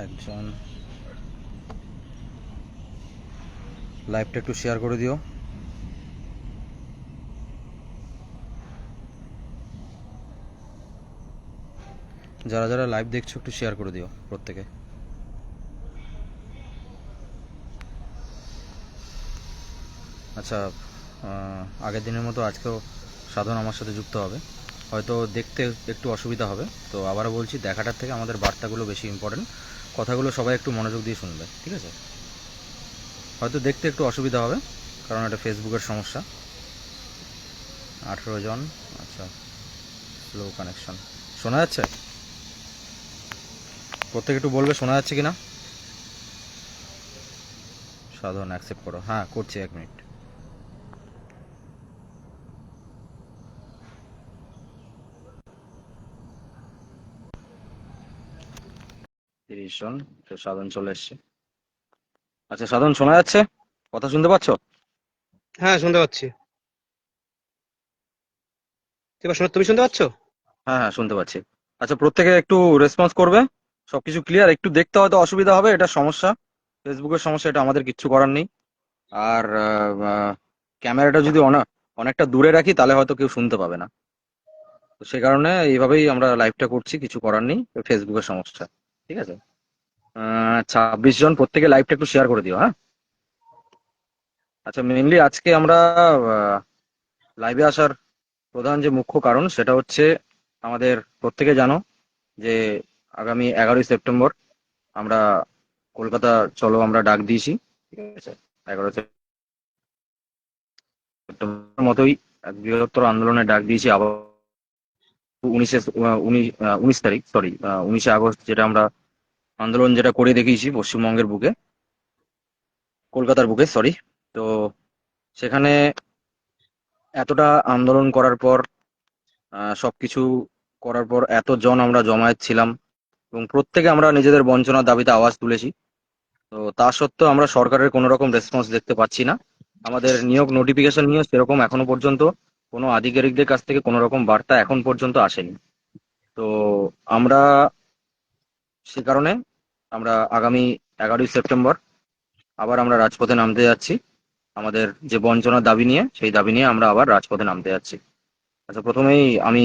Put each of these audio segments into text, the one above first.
একজন লাইভটা একটু শেয়ার করে দিও। যারা যারা লাইভ দেখছো একটু শেয়ার করে দিও প্রত্যেকে। আচ্ছা, আগের দিনের মতো আজকেও সাধন আমার সাথে যুক্ত হবে। হয়তো দেখতে একটু অসুবিধা হবে, তো আবারও বলছি, দেখাটার থেকে আমাদের বার্তাগুলো বেশি ইম্পর্টেন্ট। কথাগুলো সবাই একটু মনোযোগ দিয়ে শুনবে, ঠিক আছে? হয়তো দেখতে একটু অসুবিধা হবে, কারণ এটা ফেসবুকের সমস্যা। 18 জন। আচ্ছা, স্লো কানেকশন। শোনা যাচ্ছে? প্রত্যেকে একটু বলবে শোনা যাচ্ছে কিনা। সাধন অ্যাকসেপ্ট করো। হ্যাঁ, করছি, 1 মিনিট। 30 জন। তো সাধন চলে এসছে। আচ্ছা সাধন, শোনা যাচ্ছে? কথা শুনতে পাচ্ছ? হ্যাঁ, শুনতে পাচ্ছি। তুমি শুনতে পাচ্ছ? হ্যাঁ হ্যাঁ, শুনতে পাচ্ছি। আচ্ছা, প্রত্যেকে একটু রেসপন্স করবে। সবকিছু ক্লিয়ার? একটু দেখতে হয়তো অসুবিধা হবে, এটা সমস্যা, ফেসবুকের সমস্যা, এটা আমাদের কিচ্ছু করার নেই। আর ক্যামেরাটা যদি অনেকটা দূরে রাখি তাহলে হয়তো কেউ শুনতে পাবে না। তো সে কারণে এইভাবেই আমরা লাইভটা করছি, কিছু করার নেই, ফেসবুকের সমস্যা। ঠিক আছে। 26 জন, প্রত্যেকে লাইভটা একটু শেয়ার করে দিও, হ্যাঁ। আচ্ছা, মেইনলি আজকে আমরা লাইভে আসার প্রধান যে মুখ্য কারণ সেটা হচ্ছে, আমাদের প্রত্যেকে জানো যে আগামী 11ই সেপ্টেম্বর আমরা কলকাতা চলো আমরা ডাক দিয়েছি। ঠিক আছে। 11 সেপ্টেম্বর মতোই এক বৃহত্তর আন্দোলনের ডাক দিয়েছি আবার। 19 তারিখ, সরি, 19 আগস্ট, যেটা আমরা আন্দোলন যেটা করে দেখিয়েছি পশ্চিমবঙ্গের বুকে, কলকাতার বুকে, সরি। তো সেখানে এতটা আন্দোলন করার পর, সবকিছু করার পর এত জন আমরা জমায়েত ছিলাম, এবং প্রত্যেকে আমরা নিজেদের বঞ্চনার দাবিতে আওয়াজ তুলেছি। তো তা সত্ত্বেও আমরা সরকারের কোনো রকম রেসপন্স দেখতে পাচ্ছি না। আমাদের নিয়োগ নোটিফিকেশন নিয়ে সেরকম এখনো পর্যন্ত কোনো আধিকারিকদের কাছ থেকে কোনো রকম বার্তা এখন পর্যন্ত আসেনি। তো আমরা সে কারণে আমরা আগামী 11ই সেপ্টেম্বর আবার আমরা রাজপথে নামতে যাচ্ছি, আমাদের যে বঞ্চনার দাবি নিয়ে, সেই দাবি নিয়ে আমরা আবার রাজপথে নামতে যাচ্ছি। আচ্ছা, প্রথমেই আমি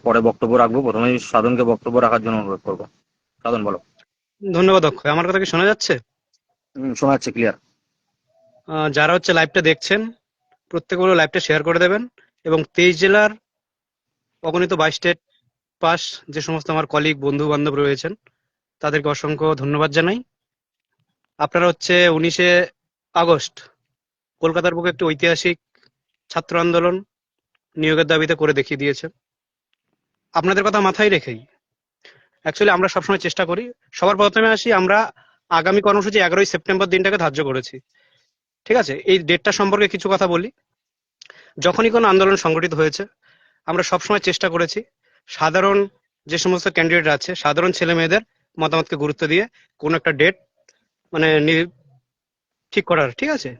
পরে বক্তব্য রাখবো, প্রথমেই সাধনকে বক্তব্য রাখার জন্য অনুরোধ করবো। সাধন, বলো। ধন্যবাদ অক্ষয়। আমার কথা কি শোনা যাচ্ছে? শোনা যাচ্ছে, ক্লিয়ার। যারা হচ্ছে লাইভটা দেখছেন, প্রত্যেকে হলো লাইভটা শেয়ার করে দেবেন। এবং 23 জেলার অগণিত 22 স্টেট পাস যে সমস্ত আমার কলিগ বন্ধু বান্ধব রয়েছেন, তাদেরকে অসংখ্য ধন্যবাদ জানাই। আপনারা হচ্ছে 19 আগস্ট কলকাতার বুকে একটি ঐতিহাসিক ছাত্র আন্দোলন নিয়োগের দাবিতে করে দেখিয়ে দিয়েছেন। আপনাদের কথা মাথায় রেখেই অ্যাকচুয়ালি আমরা সবসময় চেষ্টা করি। সবার প্রথমে আসি, আমরা আগামী কর্মসূচি 11ই সেপ্টেম্বর দিনটাকে ধার্য করেছি। ঠিক আছে, এই ডেটটা সম্পর্কে কিছু কথা বলি। যখনই কোনো আন্দোলন সংগঠিত হয়েছে, আমরা সবসময় চেষ্টা করেছি সাধারণ যে সমস্ত ক্যান্ডিডেট আছে, সাধারণ ছেলে মেয়েদের মতামতকে গুরুত্ব দিয়ে কোনো একটা ডেট মানে ঠিক করার। ঠিক আছে,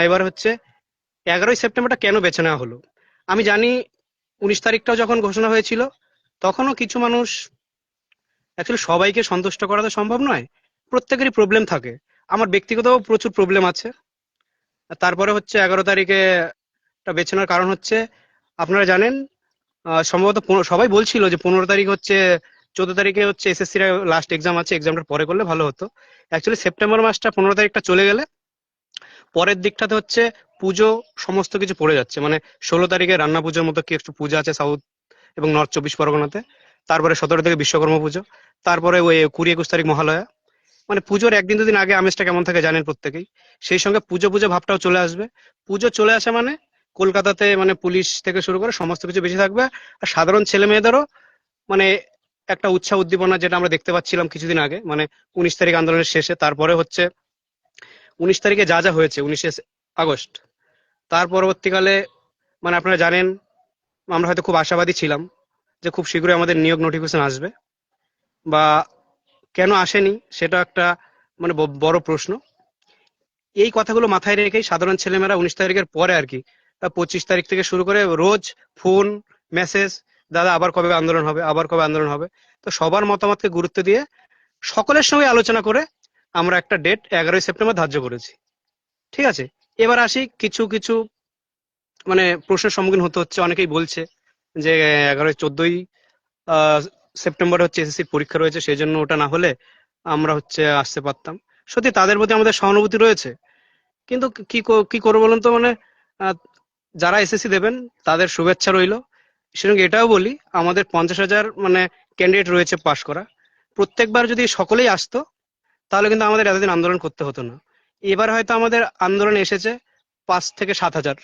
এবার হচ্ছে 11ই সেপ্টেম্বরটা কেন বেছে নেওয়া হলো। আমি জানি 19 তারিখটাও যখন ঘোষণা হয়েছিল, তখনও কিছু মানুষ, অ্যাকচুয়ালি সবাইকে সন্তুষ্ট করা তো সম্ভব নয়, প্রত্যেকেরই প্রবলেম থাকে। আমার ব্যক্তিগত প্রচুর প্রবলেম আছে। আর তারপরে হচ্ছে 11 তারিখে বেছে নেওয়ার কারণ হচ্ছে, আপনারা জানেন, সম্ভবত সবাই বলছিল যে 15 তারিখ হচ্ছে, 14 তারিখে হচ্ছে এসএসসির লাস্ট এক্সাম আছে, এক্সামটা পরে করলে ভালো হতো। অ্যাকচুয়ালি সেপ্টেম্বর মাসটা 15 তারিখটা চলে গেলে পরের দিকটাতে হচ্ছে পুজো, সমস্ত কিছু পড়ে যাচ্ছে। মানে 16 তারিখে রান্না পুজোর মতো কি একটু পূজা আছে সাউথ এবং নর্থ 24 পরগনাতে। তারপরে 17 থেকে বিশ্বকর্মা পুজো। তারপরে ওই 20-21 তারিখ মহালয়া। মানে পুজোর একদিন দুদিন আগে আমেজটা কেমন থাকে জানেন প্রত্যেকেই। সেই সঙ্গে পুজো পুজো ভাবটাও চলে আসবে। পুজো চলে আসে মানে কলকাতাতে মানে পুলিশ থেকে শুরু করে সমস্ত কিছু বেশি থাকবে। আর সাধারণ ছেলে মেয়েদেরও মানে একটা উৎসাহ উদ্দীপনা, যেটা আমরা দেখতে পাচ্ছিলাম কিছুদিন আগে, মানে 19 তারিখ আন্দোলনের শেষে। তারপরে হচ্ছে 19 তারিখে যা যা হয়েছে 19 আগস্ট, তার পরবর্তীকালে মানে আপনারা জানেন, আমরা হয়তো খুব আশাবাদী ছিলাম যে খুব শীঘ্রই আমাদের নিয়োগ নোটিফিকেশন আসবে, বা কেন আসেনি সেটা একটা মানে বড় প্রশ্ন। এই কথাগুলো মাথায় রেখেই সাধারণ ছেলেমেয়েরা 19 তারিখের পরে আর কি 25 তারিখ থেকে শুরু করে রোজ ফোন, মেসেজ, দাদা আবার কবে আন্দোলন হবে, আবার কবে আন্দোলন হবে। তো সবার মতামতকে গুরুত্ব দিয়ে সকলের সঙ্গে আলোচনা করে আমরা একটা ডেট 11ই সেপ্টেম্বর ধার্য করেছি। ঠিক আছে, এবার আসি কিছু কিছু মানে প্রশ্নের সম্মুখীন হতে হচ্ছে। অনেকেই বলছে যে 14ই সেপ্টেম্বর হচ্ছে এসএসসির পরীক্ষা রয়েছে, সেই জন্য ওটা না হলে আমরা হচ্ছে আসতে পারতাম। সত্যি তাদের প্রতি আমাদের সহানুভূতি রয়েছে, কিন্তু কি করবো বলুন তো, মানে আহ, যারা এসএসসি দেবেন তাদের শুভেচ্ছা রইলো। সেসঙ্গে এটাও বলি, আমাদের 50,000 মানে ক্যান্ডিডেট রয়েছে পাশ করা। প্রত্যেকবার যদি সকলেই আসতো তাহলে কিন্তু আমাদের এতদিন আন্দোলন করতে হতো না। এবার হয়তো আমাদের আন্দোলন এসেছে 5 থেকে 7 হাজার।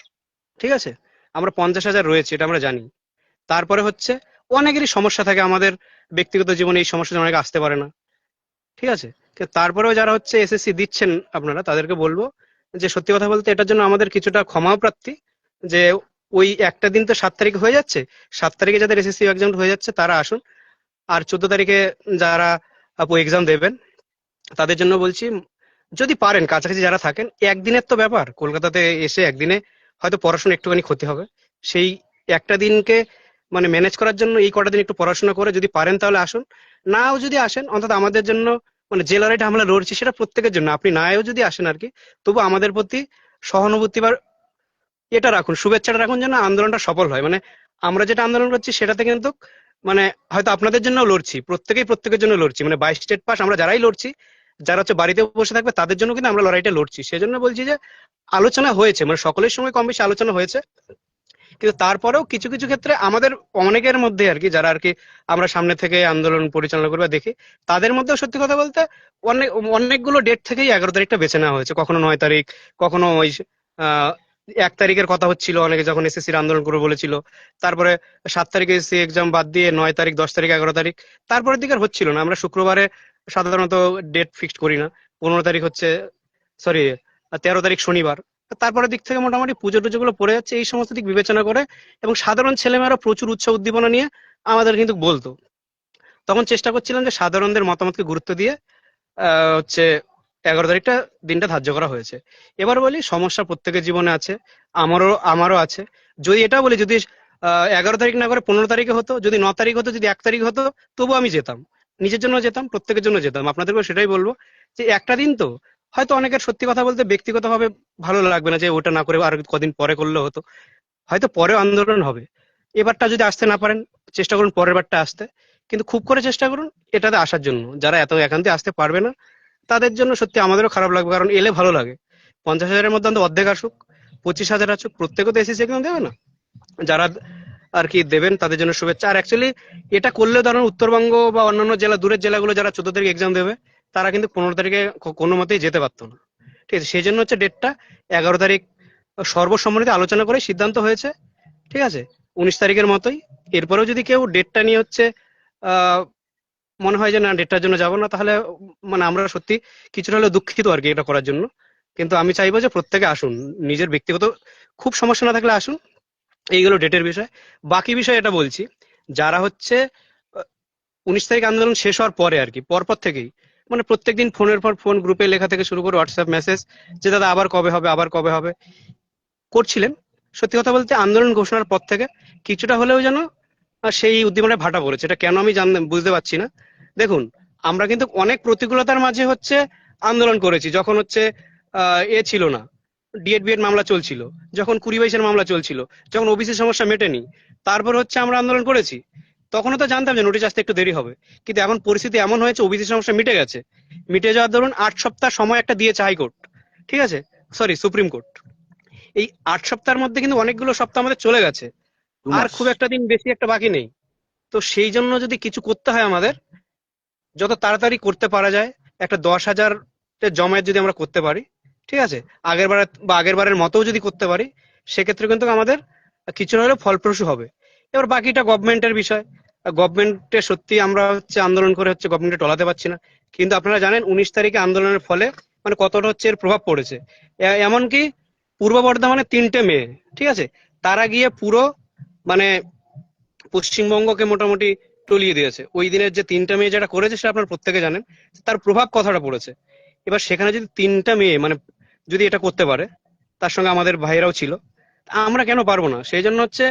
ঠিক আছে, আমরা 50,000 রয়েছে এটা আমরা জানি। তারপরে হচ্ছে অনেকেরই সমস্যা থাকে, আমাদের ব্যক্তিগত জীবনে এই সমস্যা অনেকে আসতে পারে না। ঠিক আছে, কিন্তু তারপরেও যারা হচ্ছে এসএসসি দিচ্ছেন আপনারা, তাদেরকে বলবো যে সত্যি কথা বলতে এটার জন্য আমাদের কিছুটা ক্ষমাও প্রার্থী। যে ওই একটা দিন তো 7 তারিখ হয়ে যাচ্ছে, 7 তারিখে যাদের এসএসসি এক্সাম হয়ে যাচ্ছে তারা আসুন। আর 14 তারিখে যারা আপু এক্সাম দেবেন তাদের জন্য বলছি, যদি পারেন কাছাকাছি যারা থাকেন, একদিনের তো ব্যাপার, কলকাতাতে এসে একদিনে হয়তো পড়াশোনা একটুখানি ক্ষতি হবে। সেই একটা দিনকে মানে ম্যানেজ করার জন্য এই কটা দিন একটু পড়াশোনা করে যদি পারেন তাহলে আসুন। নাও যদি আসেন অন্তত আমাদের জন্য, মানে যে লড়াইটা আমরা লড়ছি সেটা প্রত্যেকের জন্য, আপনি নাও যদি আসেন আর কি, তবু আমাদের প্রতি সহানুভূতি বা এটা রাখুন, শুভেচ্ছাটা রাখুন যেন আন্দোলনটা সফল হয়। মানে আমরা যেটা আন্দোলন করছি সেটাতে কিন্তু মানে হয়তো আপনাদের জন্য লড়ছি, প্রত্যেকেই প্রত্যেকের জন্য লড়ছি, মানে 22 স্টেট পাস আমরা যারাই লড়ছি, যারা হচ্ছে বাড়িতে বসে থাকবে তাদের জন্য কিন্তু আমরা লড়াইটা লড়ছি। সেজন্য বলছি যে আলোচনা হয়েছে, মানে সকলের সঙ্গে কম বেশি আলোচনা হয়েছে, কিন্তু তারপরেও কিছু কিছু ক্ষেত্রে আমাদের অনেকের মধ্যে আর কি, যারা আর কি আমরা সামনে থেকে আন্দোলন পরিচালনা করবে দেখি, তাদের মধ্যেও সত্যি কথা বলতে অনেক অনেকগুলো ডেট থেকেই 11 তারিখটা বেছে নেওয়া হয়েছে, কখনো 9 তারিখ, কখনো ওই আহ 1 তারিখের কথা হচ্ছিল অনেকে যখন এসএসসির আন্দোলন করবে বলেছিল। তারপরে 7 তারিখে এসএসসি এক্সাম বাদ দিয়ে 9 তারিখ, 10 তারিখ, 11 তারিখ, তারপরের দিকে আর হচ্ছিল না। আমরা শুক্রবারে সাধারণত ডেট ফিক্সড করি না। 15 তারিখ হচ্ছে, সরি 13 তারিখ শনিবার। তারপরের দিক থেকে মোটামুটি পুজো টুজো গুলো পড়ে যাচ্ছে, এই সমস্ত দিক বিবেচনা করে এবং সাধারণ ছেলেমেয়েরা প্রচুর উৎসাহ উদ্দীপনা নিয়ে আমাদের কিন্তু বলতো। তখন চেষ্টা করছিলাম যে সাধারণদের মতামতকে গুরুত্ব দিয়ে হচ্ছে 11 তারিখটা দিনটা ধার্য করা হয়েছে। এবার বলি, সমস্যা প্রত্যেকের জীবনে আছে, আমারও আছে। যদি এটা বলি, যদি 11 তারিখ না করে 15 তারিখে হতো, যদি 9 তারিখ হতো, যদি 1 তারিখ হতো, তবু আমি যেতাম, নিজের জন্য যেতাম, প্রত্যেকের জন্য যেতাম। আপনাদেরকেও সেটাই বলবো যে একটা দিন তো হয়তো অনেকের সত্যি কথা বলতে ব্যক্তিগতভাবে ভালো লাগবে না যে ওটা না করে আর কদিন পরে করলে হতো, হয়তো পরে আন্দোলন হবে। এবারটা যদি আসতে না পারেন, চেষ্টা করুন পরের বারটা আসতে, কিন্তু খুব করে চেষ্টা করুন এটাতে আসার জন্য। যারা এত একান্তে আসতে পারবে না তাদের জন্য সত্যি আমাদেরও খারাপ লাগবে, কারণ এলে ভালো লাগে। 50,000-এর মধ্যে অন্তত অর্ধেক আসুক, 25,000 আসুক, প্রত্যেকে তো এসএসসি এক্সাম দেবে না। যারা আর কি দেবেন তাদের জন্য শুভেচ্ছা। আর অ্যাকচুয়ালি এটা করলে ধরুন উত্তরবঙ্গ বা অন্যান্য জেলা, দূরের জেলাগুলো যারা 14 তারিখ এক্সাম দেবে, তারা কিন্তু 15 তারিখে কোনো মতেই যেতে পারতো না। ঠিক আছে, সেই জন্য হচ্ছে ডেটটা 11 তারিখ সর্বসম্মতিতে আলোচনা করে সিদ্ধান্ত হয়েছে। ঠিক আছে, 19 তারিখের মতোই। এরপরেও যদি কেউ ডেটটা নিয়ে হচ্ছে আহ মনে হয় যে না ডেটটার জন্য যাব না, তাহলে মানে আমরা সত্যি কিছুটা হলেও দুঃখিত আর কি এটা করার জন্য। কিন্তু আমি চাইবো যে প্রত্যেকে আসুন, নিজের ব্যক্তিগত খুব সমস্যা না থাকলে আসুন। এইগুলো ডেটের বিষয়। বাকি বিষয় এটা বলছি, যারা হচ্ছে 19 তারিখ আন্দোলন শেষ হওয়ার পরে আর কি পরপর থেকেই মানে প্রত্যেকদিন ফোনের পর ফোন, গ্রুপে লেখা থেকে শুরু করে হোয়াটসঅ্যাপ মেসেজ যে দাদা আবার কবে হবে, আবার কবে হবে করছিলেন। সত্যি কথা বলতে আন্দোলন ঘোষণার পর থেকে কিছুটা হলেও যেন সেই উদ্দীপনায় ভাটা পড়েছে। এটা কেন আমি বুঝতে পারছি না। দেখুন, আমরা কিন্তু অনেক প্রতিকূলতার মাঝে হচ্ছে আন্দোলন করেছি, যখন হচ্ছে ছিল না, ডিএড বিএড মামলা চলছিল, যখন 20-22-এর মামলা চলছিল, যখন ওবিসি সমস্যা মেটেনি, তারপর হচ্ছে আমরা আন্দোলন করেছি। তখনও তো জানতাম যে নোটিশ আসতে একটু দেরি হবে, কিন্তু এখন পরিস্থিতি এমন হয়েছে ওবিসি সমস্যা মিটে গেছে। মিটে যাওয়ার ধরুন 8 সপ্তাহ সময় একটা দিয়েছে হাইকোর্ট, ঠিক আছে, সরি সুপ্রিম কোর্ট। এই 8 সপ্তাহের মধ্যে কিন্তু অনেকগুলো সপ্তাহ আমাদের চলে গেছে, দু আর মাস খুব একটা দিন বেশি একটা বাকি নেই। তো সেই জন্য যদি কিছু করতে হয় আমাদের, যত তাড়াতাড়ি করতে পারা যায়, একটা 10,000 জমায়েত যদি আমরা করতে পারি, ঠিক আছে, আগের বারের মতোও যদি করতে পারি, সেক্ষেত্রে কিন্তু আমাদের কিছু না হলেও ফলপ্রসূ হবে। এবার বাকিটা গভর্নমেন্টের বিষয়। গভর্নমেন্টে সত্যি আমরা হচ্ছে আন্দোলন করে হচ্ছে গভর্নমেন্টে টলাতে পারছি না, কিন্তু আপনারা জানেন 19 তারিখে আন্দোলনের ফলে মানে কতটা হচ্ছে এর প্রভাব পড়েছে। এমনকি পূর্ব বর্ধমানে 3টে মেয়ে, ঠিক আছে, তারা গিয়ে পুরো মানে পশ্চিমবঙ্গকে মোটামুটি টলিয়ে দিয়েছে। ওই দিনের যে 3টা মেয়ে যেটা করেছে সেটা আপনারা প্রত্যেকে জানেন, তার প্রভাব কতটা পড়েছে। এবার সেখানে যদি 3টা মেয়ে মানে যদি এটা করতে পারে, তার সঙ্গে আমাদের ভাইরাও ছিল, আমরা কেন পারবো না? সেই জন্য হচ্ছে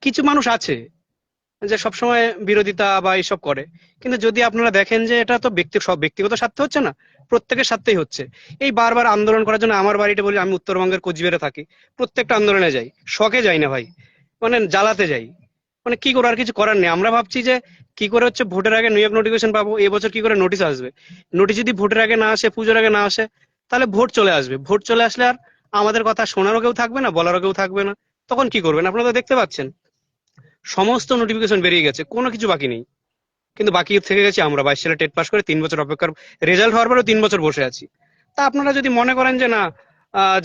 কিছু মানুষ আছে যে সবসময় বিরোধিতা বা এইসব করে। কিন্তু যদি আপনারা দেখেন যে এটা তো সব ব্যক্তিগত স্বার্থে হচ্ছে না, প্রত্যেকের স্বার্থেই হচ্ছে। এই বারবার আন্দোলন করার জন্য আমার বাড়িতে বলি, আমি উত্তরবঙ্গের কোচবিহারে থাকি, প্রত্যেকটা আন্দোলনে যাই, শখে যাই না ভাই, মানে জ্বালাতে যাই। মানে কি করে, আর কিছু করার নেই। আমরা ভাবছি যে কি করে হচ্ছে ভোটের আগে নিয়োগ নোটিফিকেশন পাবো, এবছর কি করে নোটিশ আসবে। নোটিশ যদি ভোটের আগে না আসে, পুজোর আগে না আসে, তাহলে ভোট চলে আসবে। ভোট চলে আসলে আর আমাদের কথা শোনারও কেউ থাকবে না, বলারও কেউ থাকবে না। তখন কি করবেন? আপনারা তো দেখতে পাচ্ছেন সমস্ত নোটিফিকেশন বেরিয়ে গেছে, কোনো কিছু বাকি নেই। কিন্তু বাকি থেকে গেছি আমরা 22 সালে টেট পাস করে 3 বছর অপেক্ষার, রেজাল্ট হওয়ার পরেও 3 বছর বসে আছি। তা আপনারা যদি মনে করেন যে না,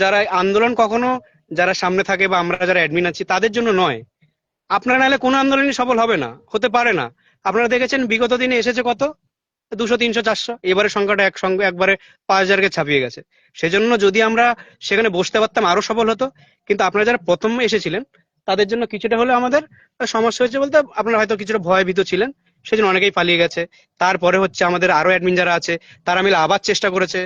যারা আন্দোলন কখনো, যারা সামনে থাকে বা আমরা যারা অ্যাডমিন আছি তাদের জন্য নয়, আপনারা নাহলে কোনো আন্দোলনই সফল হবে না, হতে পারে না। আপনারা দেখেছেন বিগত দিনে এসেছে কত, 200, 300, 400, এবারে সংখ্যাটা একসঙ্গে একবারে 5,000-কে ছাপিয়ে গেছে। সেজন্য যদি আমরা সেখানে বসতে পারতাম আরো সফল হতো। কিন্তু আপনারা যারা প্রথম এসেছিলেন তাদের জন্য কিছুটা হলে আমাদের সমস্যা হয়েছে, বলতে আপনারা হয়তো কিছুটা ভয়ভীত ছিলেন, সেজন্য অনেকেই পালিয়ে গেছে। তারপরে হচ্ছে আমাদের আরো অ্যাডমিন যারা আছে তারা মিলে আবার চেষ্টা করেছে।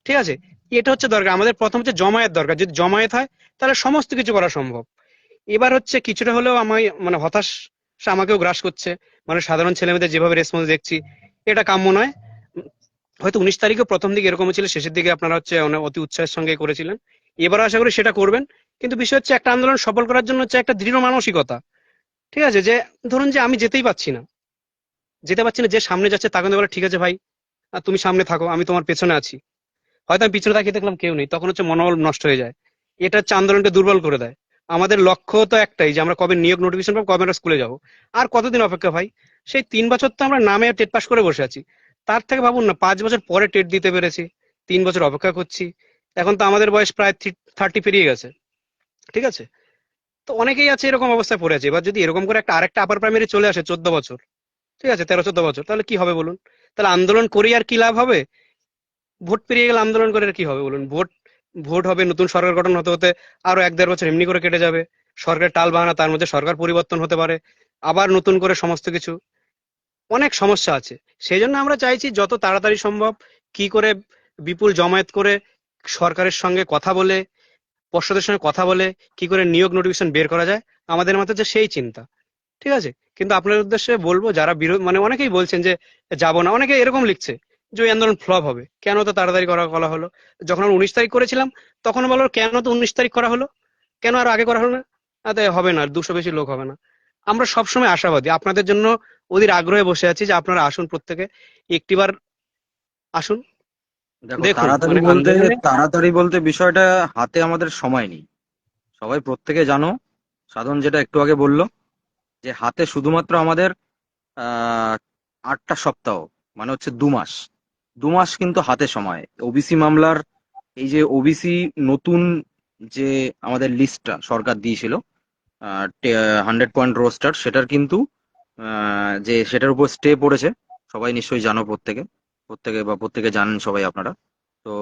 ঠিক আছে, এটা হচ্ছে দরকার আমাদের। প্রথম হচ্ছে জমায়েত দরকার, যদি জমায়েত হয় তাহলে সমস্ত কিছু করা সম্ভব। এবার হচ্ছে কিছুটা হলেও আমায় মানে হতাশা আমাকেও গ্রাস করছে। মানে সাধারণ ছেলেমেয়েদের যেভাবে রেসপন্স দেখছি, এটা কাম্য নয়। হয়তো 19 তারিখে প্রথম দিকে এরকম ছিল, শেষের দিকে আপনারা হচ্ছে অনেক অতি উৎসাহের সঙ্গে করেছিলেন, এবারও আশা করি সেটা করবেন। কিন্তু বিষয় হচ্ছে একটা আন্দোলন সফল করার জন্য হচ্ছে একটা দৃঢ় মানসিকতা। ঠিক আছে, যে ধরুন যে আমি যেতে পারছি না, যে সামনে যাচ্ছে তাকে বলে ঠিক আছে ভাই, তুমি সামনে থাকো, আমি তোমার পেছনে আছি। হয়তো আমি পিছনে তাকিয়ে দেখলাম কেউ নেই, তখন হচ্ছে মনোবল নষ্ট হয়ে যায়। এটা হচ্ছে আন্দোলনকে দুর্বল করে দেয়। আমাদের লক্ষ্য তো একটাই, যে আমরা কবে নিয়োগ নোটিফিকেশন পাবো, কবে আমরা স্কুলে যাব। আর কতদিন অপেক্ষা ভাই? সেই 3 বছর তো আমরা নামে টেট পাস করে বসে আছি। তার থেকে ভাবুন না, 5 বছর পরে টেট দিতে পেরেছি, 3 বছর অপেক্ষা করছি। এখন তো আমাদের বয়স প্রায় 30 পেরিয়ে গেছে। ঠিক আছে, তো অনেকেই আছে এরকম অবস্থায় পড়ে আছে। এবার যদি এরকম করে একটা আরেকটা আপার প্রাইমারি চলে আসে 14 বছর, ঠিক আছে, 13, 14 বছর, তাহলে কি হবে বলুন? তাহলে আন্দোলন করি আর কি লাভ হবে? ভোট পেরিয়ে গেলে আন্দোলন করে আর কি হবে বলুন? ভোট ভোট হবে, নতুন সরকার গঠন হতে হতে আরো 1-1.5 বছর এমনি করে কেটে যাবে। সরকার টাল বাহানা, তার মধ্যে সরকার পরিবর্তন হতে পারে, আবার নতুন করে সমস্ত কিছু, অনেক সমস্যা আছে। সেই জন্য আমরা চাইছি যত তাড়াতাড়ি সম্ভব কি করে বিপুল জমায়েত করে সরকারের সঙ্গে কথা বলে, পর্ষদের সঙ্গে কথা বলে কি করে নিয়োগ নোটিফিকেশন বের করা যায়, আমাদের মাথায় যে সেই চিন্তা। ঠিক আছে, কিন্তু আপনার উদ্দেশ্যে বলবো, যারা বিরোধ মানে অনেকেই বলছেন যে যাব না, অনেকে এরকম লিখছে যে ওই আন্দোলন ফ্লপ হবে, কেন তো তাড়াতাড়ি করা হলো। যখন আমরা 19 তারিখ করেছিলাম তখন বলো কেন তো 19 তারিখ করা হলো, কেন আর আগে করা হলো না? হবে না, 200 বেশি লোক হবে না। আমরা সবসময় আশাবাদী, আপনাদের জন্য অধীর আগ্রহে বসে আছি যে আপনারা আসুন, প্রত্যেকে একটিবার আসুন, দেখো, দেখুন তাড়াতাড়ি মানে বলতে আন্দোলনে। তাড়াতাড়ি বলতে বিষয়টা হাতে আমাদের সময় নেই। সবাই প্রত্যেকে জানো, সাধন যেটা একটু আগে বললো, যে হাতে শুধুমাত্র আমাদের আহ 8টা সপ্তাহ, মানে হচ্ছে 2 মাস। 2 মাস কিন্তু হাতে সময়। ওবিসি মামলার এই যে ওবিসি নতুন যে আমাদের লিস্টটা সরকার দিয়েছিল, 100 পয়েন্ট রোস্টার, সেটার কিন্তু যে সেটার উপর স্টে পড়েছে, সবাই নিশ্চয়ই জানো, প্রত্যেকে প্রত্যেকে বা প্রত্যেকে জানেন সবাই আপনারা। তো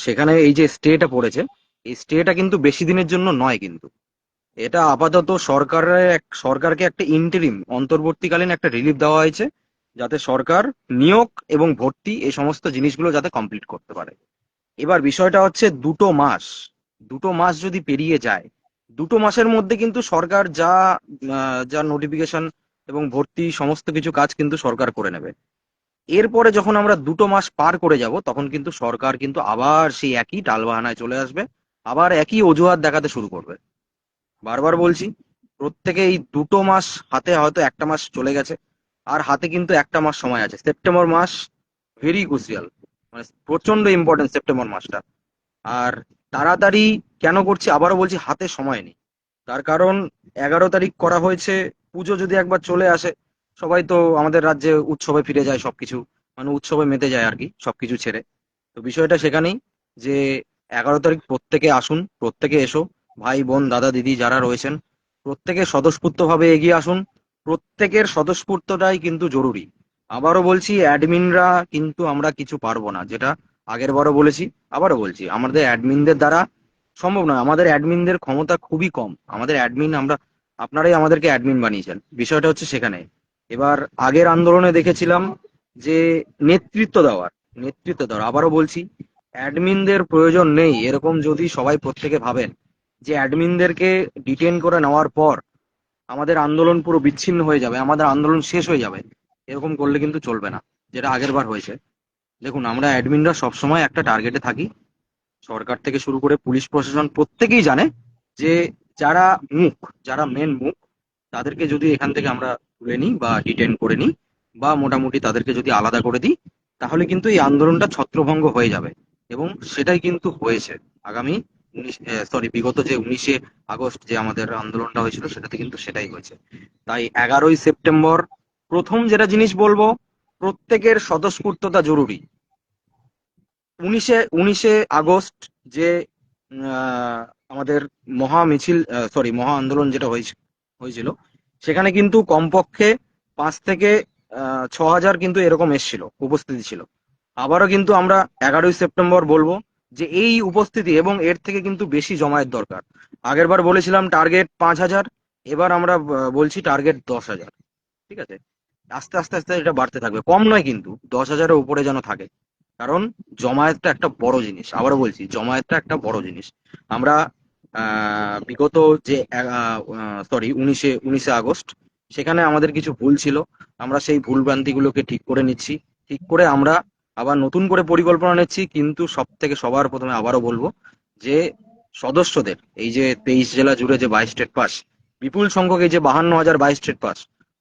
সেখানে এই যে স্টেটা পড়েছে, এই স্টেটা কিন্তু বেশি দিনের জন্য নয় কিন্তু। এটা আপাতত সরকারকে একটা ইন্টারিম অন্তর্বর্তীকালীন একটা রিলিফ দেওয়া হয়েছে, যাতে সরকার নিয়োগ এবং ভর্তি এই সমস্ত জিনিসগুলো যাতে কমপ্লিট করতে পারে। এবার বিষয়টা হচ্ছে 2 মাস, 2 মাস যদি পেরিয়ে যায়, 2 মাসের মধ্যে কিন্তু সরকার যা নোটিফিকেশন এবং ভর্তি সমস্ত কিছু কাজ কিন্তু সরকার করে নেবে। এরপরে যখন আমরা 2 মাস পার করে যাব, তখন কিন্তু সরকার কিন্তু আবার সেই একই টালবাহানায় চলে আসবে, আবার একই অজুহাত দেখাতে শুরু করবে। বারবার বলছি, প্রত্যেকে এই 2 মাস, হাতে হয়তো একটা মাস চলে গেছে, আর হাতে কিন্তু একটা মাস সময় আছে। সেপ্টেম্বর মাস ভেরি ক্রুশিয়াল, মানে প্রচন্ড ইম্পর্টেন্ট সেপ্টেম্বর মাসটা। আর তাড়াতাড়ি কেন করছি আবারও বলছি, হাতে সময় নেই। তার কারণ 11 তারিখ করা হয়েছে, পুজো যদি একবার চলে আসে, সবাই তো আমাদের রাজ্যে উৎসবে ফিরে যায়, সবকিছু মানে উৎসবে মেতে যায় আর কি, সবকিছু ছেড়ে। তো বিষয়টা সেখানেই, যে 11 তারিখ প্রত্যেকে আসুন, প্রত্যেকে এসো, ভাই বোন দাদা দিদি যারা রয়েছেন, প্রত্যেকে স্বতঃস্ফূর্ত ভাবে এগিয়ে আসুন। প্রত্যেকের স্বতঃস্ফূর্তটাই কিন্তু জরুরি। আবারও বলছি, অ্যাডমিনরা কিন্তু আমরা কিছু পারবো না, যেটা আগের বারও বলেছি, আবারও বলছি, আমাদের অ্যাডমিনদের দ্বারা সম্ভব নয়। আমাদের অ্যাডমিনদের ক্ষমতা খুবই কম। আমাদের অ্যাডমিন আপনারাই আমাদেরকে অ্যাডমিন বানিয়েছেন, বিষয়টা হচ্ছে সেখানে। এবার আগের আন্দোলনে দেখেছিলাম যে নেতৃত্ব দেওয়ার আবারও বলছি, অ্যাডমিনদের প্রয়োজন নেই, এরকম যদি সবাই প্রত্যেকে ভাবেন যে অ্যাডমিনদেরকে ডিটেন করে নেওয়ার পর আমাদের আন্দোলন পুরো বিচ্ছিন্ন হয়ে যাবে, আমাদের আন্দোলন শেষ হয়ে যাবে, এরকম করলে কিন্তু চলবে না, যেটা আগের বার হয়েছে। দেখুন, আমরা অ্যাডমিনরা সবসময় একটা টার্গেটে থাকি। সরকার থেকে শুরু করে পুলিশ প্রশাসন প্রত্যেকেই জানে যে যারা মুখ, যারা মেন মুখ, তাদেরকে যদি এখান থেকে আমরা তুলে নিই বা ডিটেন করে নিই বা মোটামুটি তাদেরকে যদি আলাদা করে দিই, তাহলে কিন্তু এই আন্দোলনটা ছত্রভঙ্গ হয়ে যাবে। এবং সেটাই কিন্তু হয়েছে। আগামী বিগত যে 19শে আগস্ট যে আমাদের আন্দোলনটা হয়েছিল, সেটাতে কিন্তু সেটাই হয়েছে। তাই 11ই সেপ্টেম্বর প্রথম যেটা জিনিস বলবো, প্রত্যেকের স্বতঃস্ফূর্ততা জরুরি। 19শে আগস্ট যে আমাদের মহা মিছিল, মহা আন্দোলন যেটা হয়েছিল, সেখানে কিন্তু কমপক্ষে 5 থেকে 6 হাজার কিন্তু এরকম এসেছিল, উপস্থিতি ছিল। আবারও কিন্তু আমরা 11ই সেপ্টেম্বর বলবো যে এই উপস্থিতি এবং এর থেকে কিন্তু বেশি জমায়েত দরকার। আগেরবার বলেছিলাম টার্গেট 5 হাজার, এবার আমরা বলছি টার্গেট 10 হাজার। ঠিক আছে? আস্তে আস্তে আস্তে এটা বাড়তে থাকবে, কম নয় কিন্তু, 10 হাজারের উপরে যেন থাকে। কারণ জমায়েতটা একটা বড় জিনিস, আবারও বলছি জমায়েতটা একটা বড় জিনিস। আমরা বিগত যে 19শে আগস্ট, সেখানে আমাদের কিছু ভুল ছিল, আমরা সেই ভুল ভ্রান্তিগুলোকে ঠিক করে নিচ্ছি। ঠিক করে আমরা আবার নতুন করে পরিকল্পনা নিচ্ছি, কিন্তু সবার প্রথমে আবারও বলবো যে সদস্যদের, এই যে 23 জেলা জুড়ে যে 22 স্টেট পাস, বিপুল সংখ্যক এই যে 52,000 22 স্টেট পাস,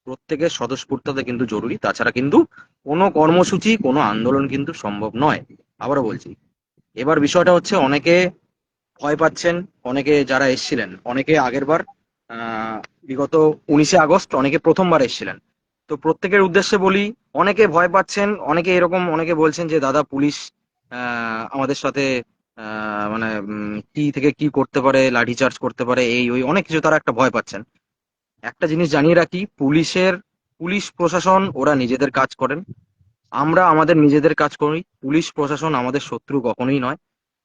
প্রত্যেকের স্বতঃস্ফূর্ততা কিন্তু জরুরি। তাছাড়া কিন্তু কোনো কর্মসূচি, কোনো আন্দোলন কিন্তু সম্ভব নয়। আবারও বলছি, এবার বিষয়টা হচ্ছে অনেকে ভয় পাচ্ছেন, অনেকে যারা এসছিলেন, অনেকে আগেরবার আহ বিগত 19শে আগস্ট অনেকে প্রথমবার এসছিলেন। তো প্রত্যেকের উদ্দেশ্যে বলি, অনেকে ভয় পাচ্ছেন, অনেকে এরকম অনেকে বলছেন যে দাদা পুলিশ আমাদের সাথে মানে কি থেকে কি করতে পারে, লাঠিচার্জ করতে পারে, এই ওই অনেক কিছু, তারা একটা ভয় পাচ্ছেন। একটা জিনিস জানিয়ে রাখি, পুলিশ প্রশাসন ওরা নিজেদের কাজ করেন, আমরা আমাদের নিজেদের কাজ করি। পুলিশ প্রশাসন আমাদের শত্রু কখনোই নয়।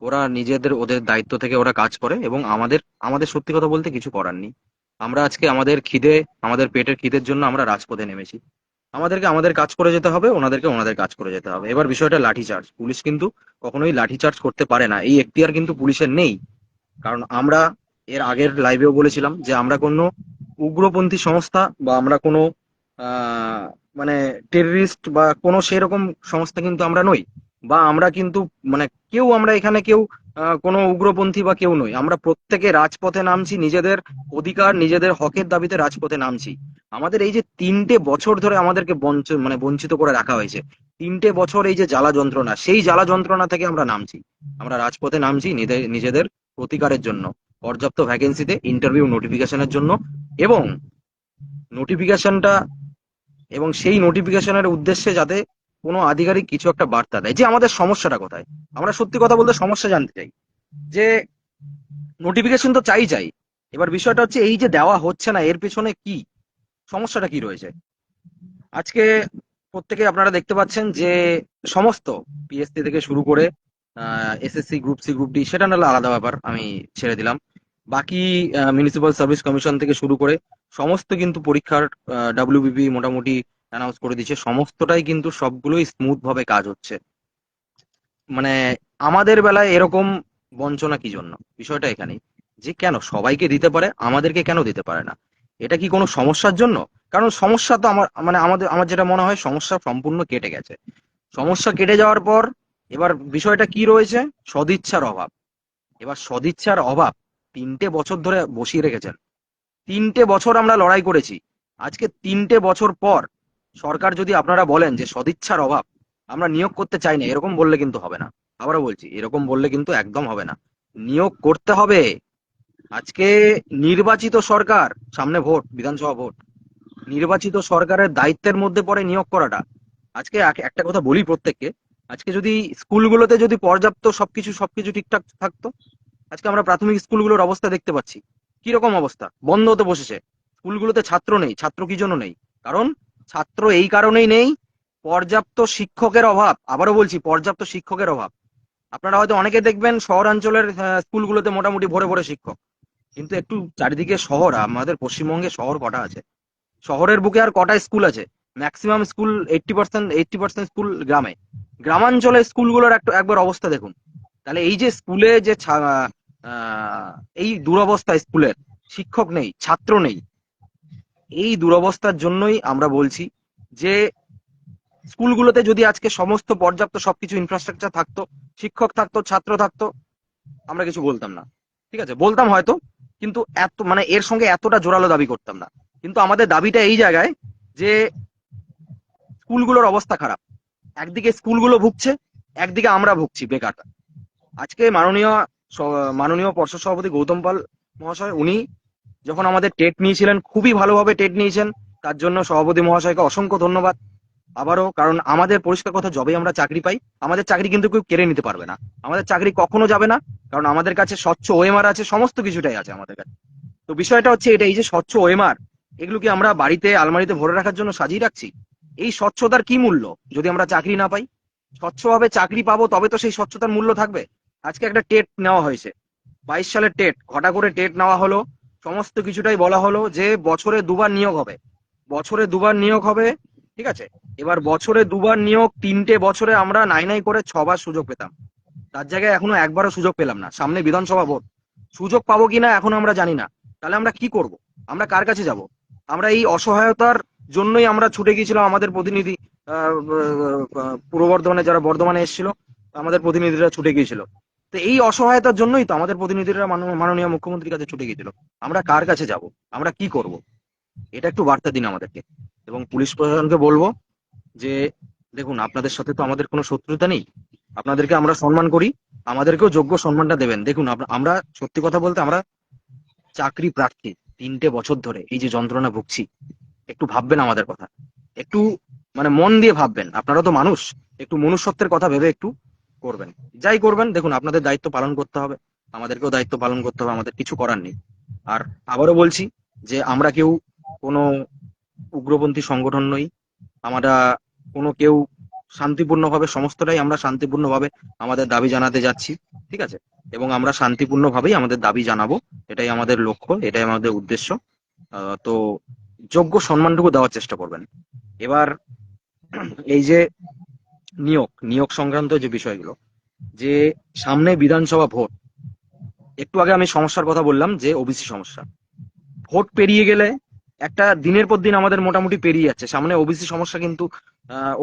ওরা নিজেদের ওদের দায়িত্ব থেকে ওরা কাজ করে, এবং আমাদের আমাদের সত্যি কথা বলতে কিছু করার নেই। আমরা আজকে আমাদের খিদে, আমাদের পেটের খিদের জন্য আমরা রাজপথে নেমেছি। আমাদেরকে আমাদের কাজ করে যেতে হবে, ওনাদেরকে ওনাদের কাজ করে যেতে হবে। এবার বিষয়টা লাঠিচার্জ, পুলিশ কিন্তু কখনোই লাঠিচার্জ করতে পারে না, এই এখতিয়ার কিন্তু পুলিশের নেই। কারণ আমরা এর আগের লাইভেও বলেছিলাম যে আমরা কোনো উগ্রপন্থী সংস্থা বা আমরা কোনো আহ, মানে টেররিস্ট বা কোনো সেরকম সংস্থা কিন্তু আমরা নই। বা আমরা কিন্তু মানে আমরা এখানে কেউ কোনো উগ্রপন্থী বা কেউ নই। আমরা প্রত্যেকে রাজপথে নামছি, নিজেদের অধিকার, নিজেদের হকের দাবিতে রাজপথে নামছি। আমাদের এই যে 3টে বছর ধরে আমাদেরকে বঞ্চিত করে রাখা হয়েছে, 3টে বছর এই যে জ্বালা যন্ত্রণা, সেই জ্বালা যন্ত্রণা থেকে আমরা নামছি। আমরা রাজপথে নামছি নিজেদের প্রতিকারের জন্য, পর্যাপ্ত ভ্যাকেন্সিতে ইন্টারভিউ নোটিফিকেশনের জন্য। এবং নোটিফিকেশনটা এবং সেই নোটিফিকেশনের উদ্দেশ্যে যাতে কোনো আধিকারিক কিছু একটা বার্তা দেয় যে আমাদের সমস্যাটা কোথায়। আমরা সত্যি কথা বলতে সমস্যা জানতে চাই, যে নোটিফিকেশন তো চাই। এবার বিষয়টা হচ্ছে এই যে দেওয়া হচ্ছে না, এর পেছনে কি সমস্যাটা কি রয়েছে। আজকে প্রত্যেকে আপনারা দেখতে পাচ্ছেন যে সমস্ত পিএসসি থেকে শুরু করে SSC group C group D, সেটা নাহলে আলাদা ব্যাপার, আমি ছেড়ে দিলাম। বাকি মিউনিসিপাল সার্ভিস কমিশন থেকে শুরু করে সমস্ত কিন্তু পরীক্ষার ডাব্লিউবিপি মোটামুটি অ্যানাউন্স করে দিচ্ছে, সমস্তটাই কিন্তু সবগুলোই স্মুথ ভাবে কাজ হচ্ছে। মানে আমাদের বেলায় এরকম বঞ্চনা কি জন্য, বিষয়টা এখানেই, যে কেন সবাইকে দিতে পারে, আমাদেরকে কেন দিতে পারে না। এটা কি কোনো সমস্যার জন্য? কারণ সমস্যা তো আমার যেটা মনে হয়, সমস্যা সম্পূর্ণ কেটে গেছে। সমস্যা কেটে যাওয়ার পর এবার বিষয়টা কি রয়েছে, সদিচ্ছার অভাব। এবার সদিচ্ছার অভাব 3টে বছর ধরে বসিয়ে রেখেছেন। 3টে বছর আমরা লড়াই করেছি। আজকে 3টে বছর পর সরকার যদি আপনারা বলেন যে সদিচ্ছার অভাব, আমরা নিয়োগ করতে চাই না, এরকম বললে কিন্তু হবে না। আবারও বলছি, এরকম বললে কিন্তু একদম হবে না। নিয়োগ করতে হবে। আজকে নির্বাচিত সরকার, সামনে ভোট, বিধানসভা ভোট, নির্বাচিত সরকারের দায়িত্বের মধ্যে পড়ে নিয়োগ করাটা। আজকে একটা কথা বলি প্রত্যেককে, আজকে যদি স্কুলগুলোতে যদি পর্যাপ্ত সবকিছু ঠিকঠাক থাকতো, আজকে আমরা প্রাথমিক স্কুলগুলোর অবস্থা দেখতে পাচ্ছি কিরকম অবস্থা, বন্ধ হতে বসেছে। স্কুলগুলোতে ছাত্র নেই। ছাত্র কি জন্য নেই? কারণ ছাত্র এই কারণেই নেই, পর্যাপ্ত শিক্ষকের অভাব। আবারও বলছি, পর্যাপ্ত শিক্ষকের অভাব। আপনারা হয়তো অনেকে দেখবেন শহরাঞ্চলের স্কুলগুলোতে মোটামুটি ভরে ভরে শিক্ষক, কিন্তু একটু চারিদিকে শহর, আমাদের পশ্চিমবঙ্গে শহর কটা আছে? শহরের বুকে আর কটা স্কুল আছে? ম্যাক্সিমাম স্কুল, 80% স্কুল গ্রামে। গ্রামাঞ্চলের স্কুলগুলোর একবার অবস্থা দেখুন। তাহলে এই যে স্কুলে যে এই দুরবস্থা, স্কুলের শিক্ষক নেই, ছাত্র নেই, এই দুরবস্থার জন্যই আমরা বলছি যে স্কুলগুলোতে যদি আজকে সমস্ত পর্যাপ্ত সবকিছু ইনফ্রাস্ট্রাকচার থাকতো, শিক্ষক থাকতো, ছাত্র থাকতো, আমরা কিছু বলতাম না। ঠিক আছে, বলতাম হয়তো, কিন্তু এত মানে এর সঙ্গে এতটা জোরালো দাবি করতাম না। কিন্তু আমাদের দাবিটা এই জায়গায় যে স্কুলগুলোর অবস্থা খারাপ। একদিকে স্কুলগুলো ভুগছে, একদিকে আমরা ভুগছি বেকার। আজকে মাননীয় পর্ষদ সভাপতি গৌতম পাল মহাশয়, উনি যখন আমাদের টেট নিয়েছিলেন, খুবই ভালোভাবে টেট নিয়েছেন, তার জন্য সভাপতি মহাশয়কে অসংখ্য ধন্যবাদ। আবারও, কারণ আমাদের পরিষ্কার কথা, যবেই আমরা চাকরি পাই, আমাদের চাকরি কিন্তু কেউ কেড়ে নিতে পারবে না, আমাদের চাকরি কখনো যাবে না, কারণ আমাদের কাছে স্বচ্ছ ওএমআর আছে, সমস্ত কিছুটাই আছে আমাদের কাছে। তো বিষয়টা হচ্ছে এটা, এই যে স্বচ্ছ ওএমআর, এগুলো কি আমরা বাড়িতে আলমারিতে ভরে রাখার জন্য সাজিয়ে রাখছি? এই স্বচ্ছতার কি মূল্য যদি আমরা চাকরি না পাই? স্বচ্ছভাবে চাকরি পাবো তবে তো সেই স্বচ্ছতার মূল্য থাকবে। আজকে একটা টেট নেওয়া হয়েছে, 22 সালের টেট, ঘটা করে টেট নেওয়া হলো, সমস্ত কিছুটাই বলা হলো যে বছরে দুবার নিয়োগ হবে, বছরে দুবার নিয়োগ হবে। ঠিক আছে, এবার বছরে দুবার নিয়োগ, 3টে বছরে আমরা নাই নাই করে 6বার সুযোগ পেতাম, তার জায়গায় এখনো একবারও সুযোগ পেলাম না। সামনে বিধানসভা ভোট, সুযোগ পাবো কিনা এখনো আমরা জানি না। তাহলে আমরা কি করব? আমরা কার কাছে যাব? আমরা এই অসহায়তার জন্যই আমরা ছুটে গিয়েছিলাম, আমাদের প্রতিনিধি পূর্ব বর্ধমানে যারা বর্ধমানে এসেছিল, আমাদের প্রতিনিধিরা ছুটে গিয়েছিল। তো এই অসহায়তার জন্যই তো আমাদের প্রতিনিধিরা মাননীয় মুখ্যমন্ত্রীর কাছে ছুটে গিয়েছিল। আমরা কার কাছে যাব? আমরা কি করব? এটা একটু বার্তা দিন আমাদেরকে। এবং পুলিশ প্রশাসনকে বলবো যে দেখুন, আপনাদের সাথে তো আমাদের কোনো শত্রুতা নেই, আপনাদেরকে আমরা সম্মান করি, আমাদেরকেও যোগ্য সম্মানটা দেবেন। দেখুন, আমরা সত্যি কথা বলতে আমরা চাকরি প্রার্থী, 3টে বছর ধরে এই যে যন্ত্রণা ভুগছি, একটু ভাববেন আমাদের কথা, একটু মানে মন দিয়ে ভাববেন, আপনারা তো মানুষ, একটু মনুষ্যত্বের কথা ভেবে একটু করবেন। যাই করবেন, দেখুন আপনাদের দায়িত্ব পালন করতে হবে, আমাদেরকেও দায়িত্ব পালন করতে হবে, আমাদের কিছু করার নেই। আর আবারও বলছি যে আমরা কেউ কোনো উগ্রপন্থী সংগঠন নই, আমরা কোনো কেউ শান্তিপূর্ণভাবে, সমস্তটাই আমরা শান্তিপূর্ণভাবে আমাদের দাবি জানাতে যাচ্ছি। ঠিক আছে, এবং আমরা শান্তিপূর্ণভাবেই আমাদের দাবি জানাবো, এটাই আমাদের লক্ষ্য, এটাই আমাদের উদ্দেশ্য। তো যোগ্য সম্মানটুকু দেওয়ার চেষ্টা করবেন। এবার এই যে নিয়োগ নিয়োগ সংক্রান্ত যে বিষয়গুলো, যে সামনে বিধানসভা ভোট, একটু আগে আমি সমস্যার কথা বললাম যে ওবিসি সমস্যা, ভোট পেরিয়ে গেলে একটা দিনের পর দিন আমাদের মোটামুটি পেরিয়ে যাচ্ছে, সামনে ওবিসি সমস্যা কিন্তু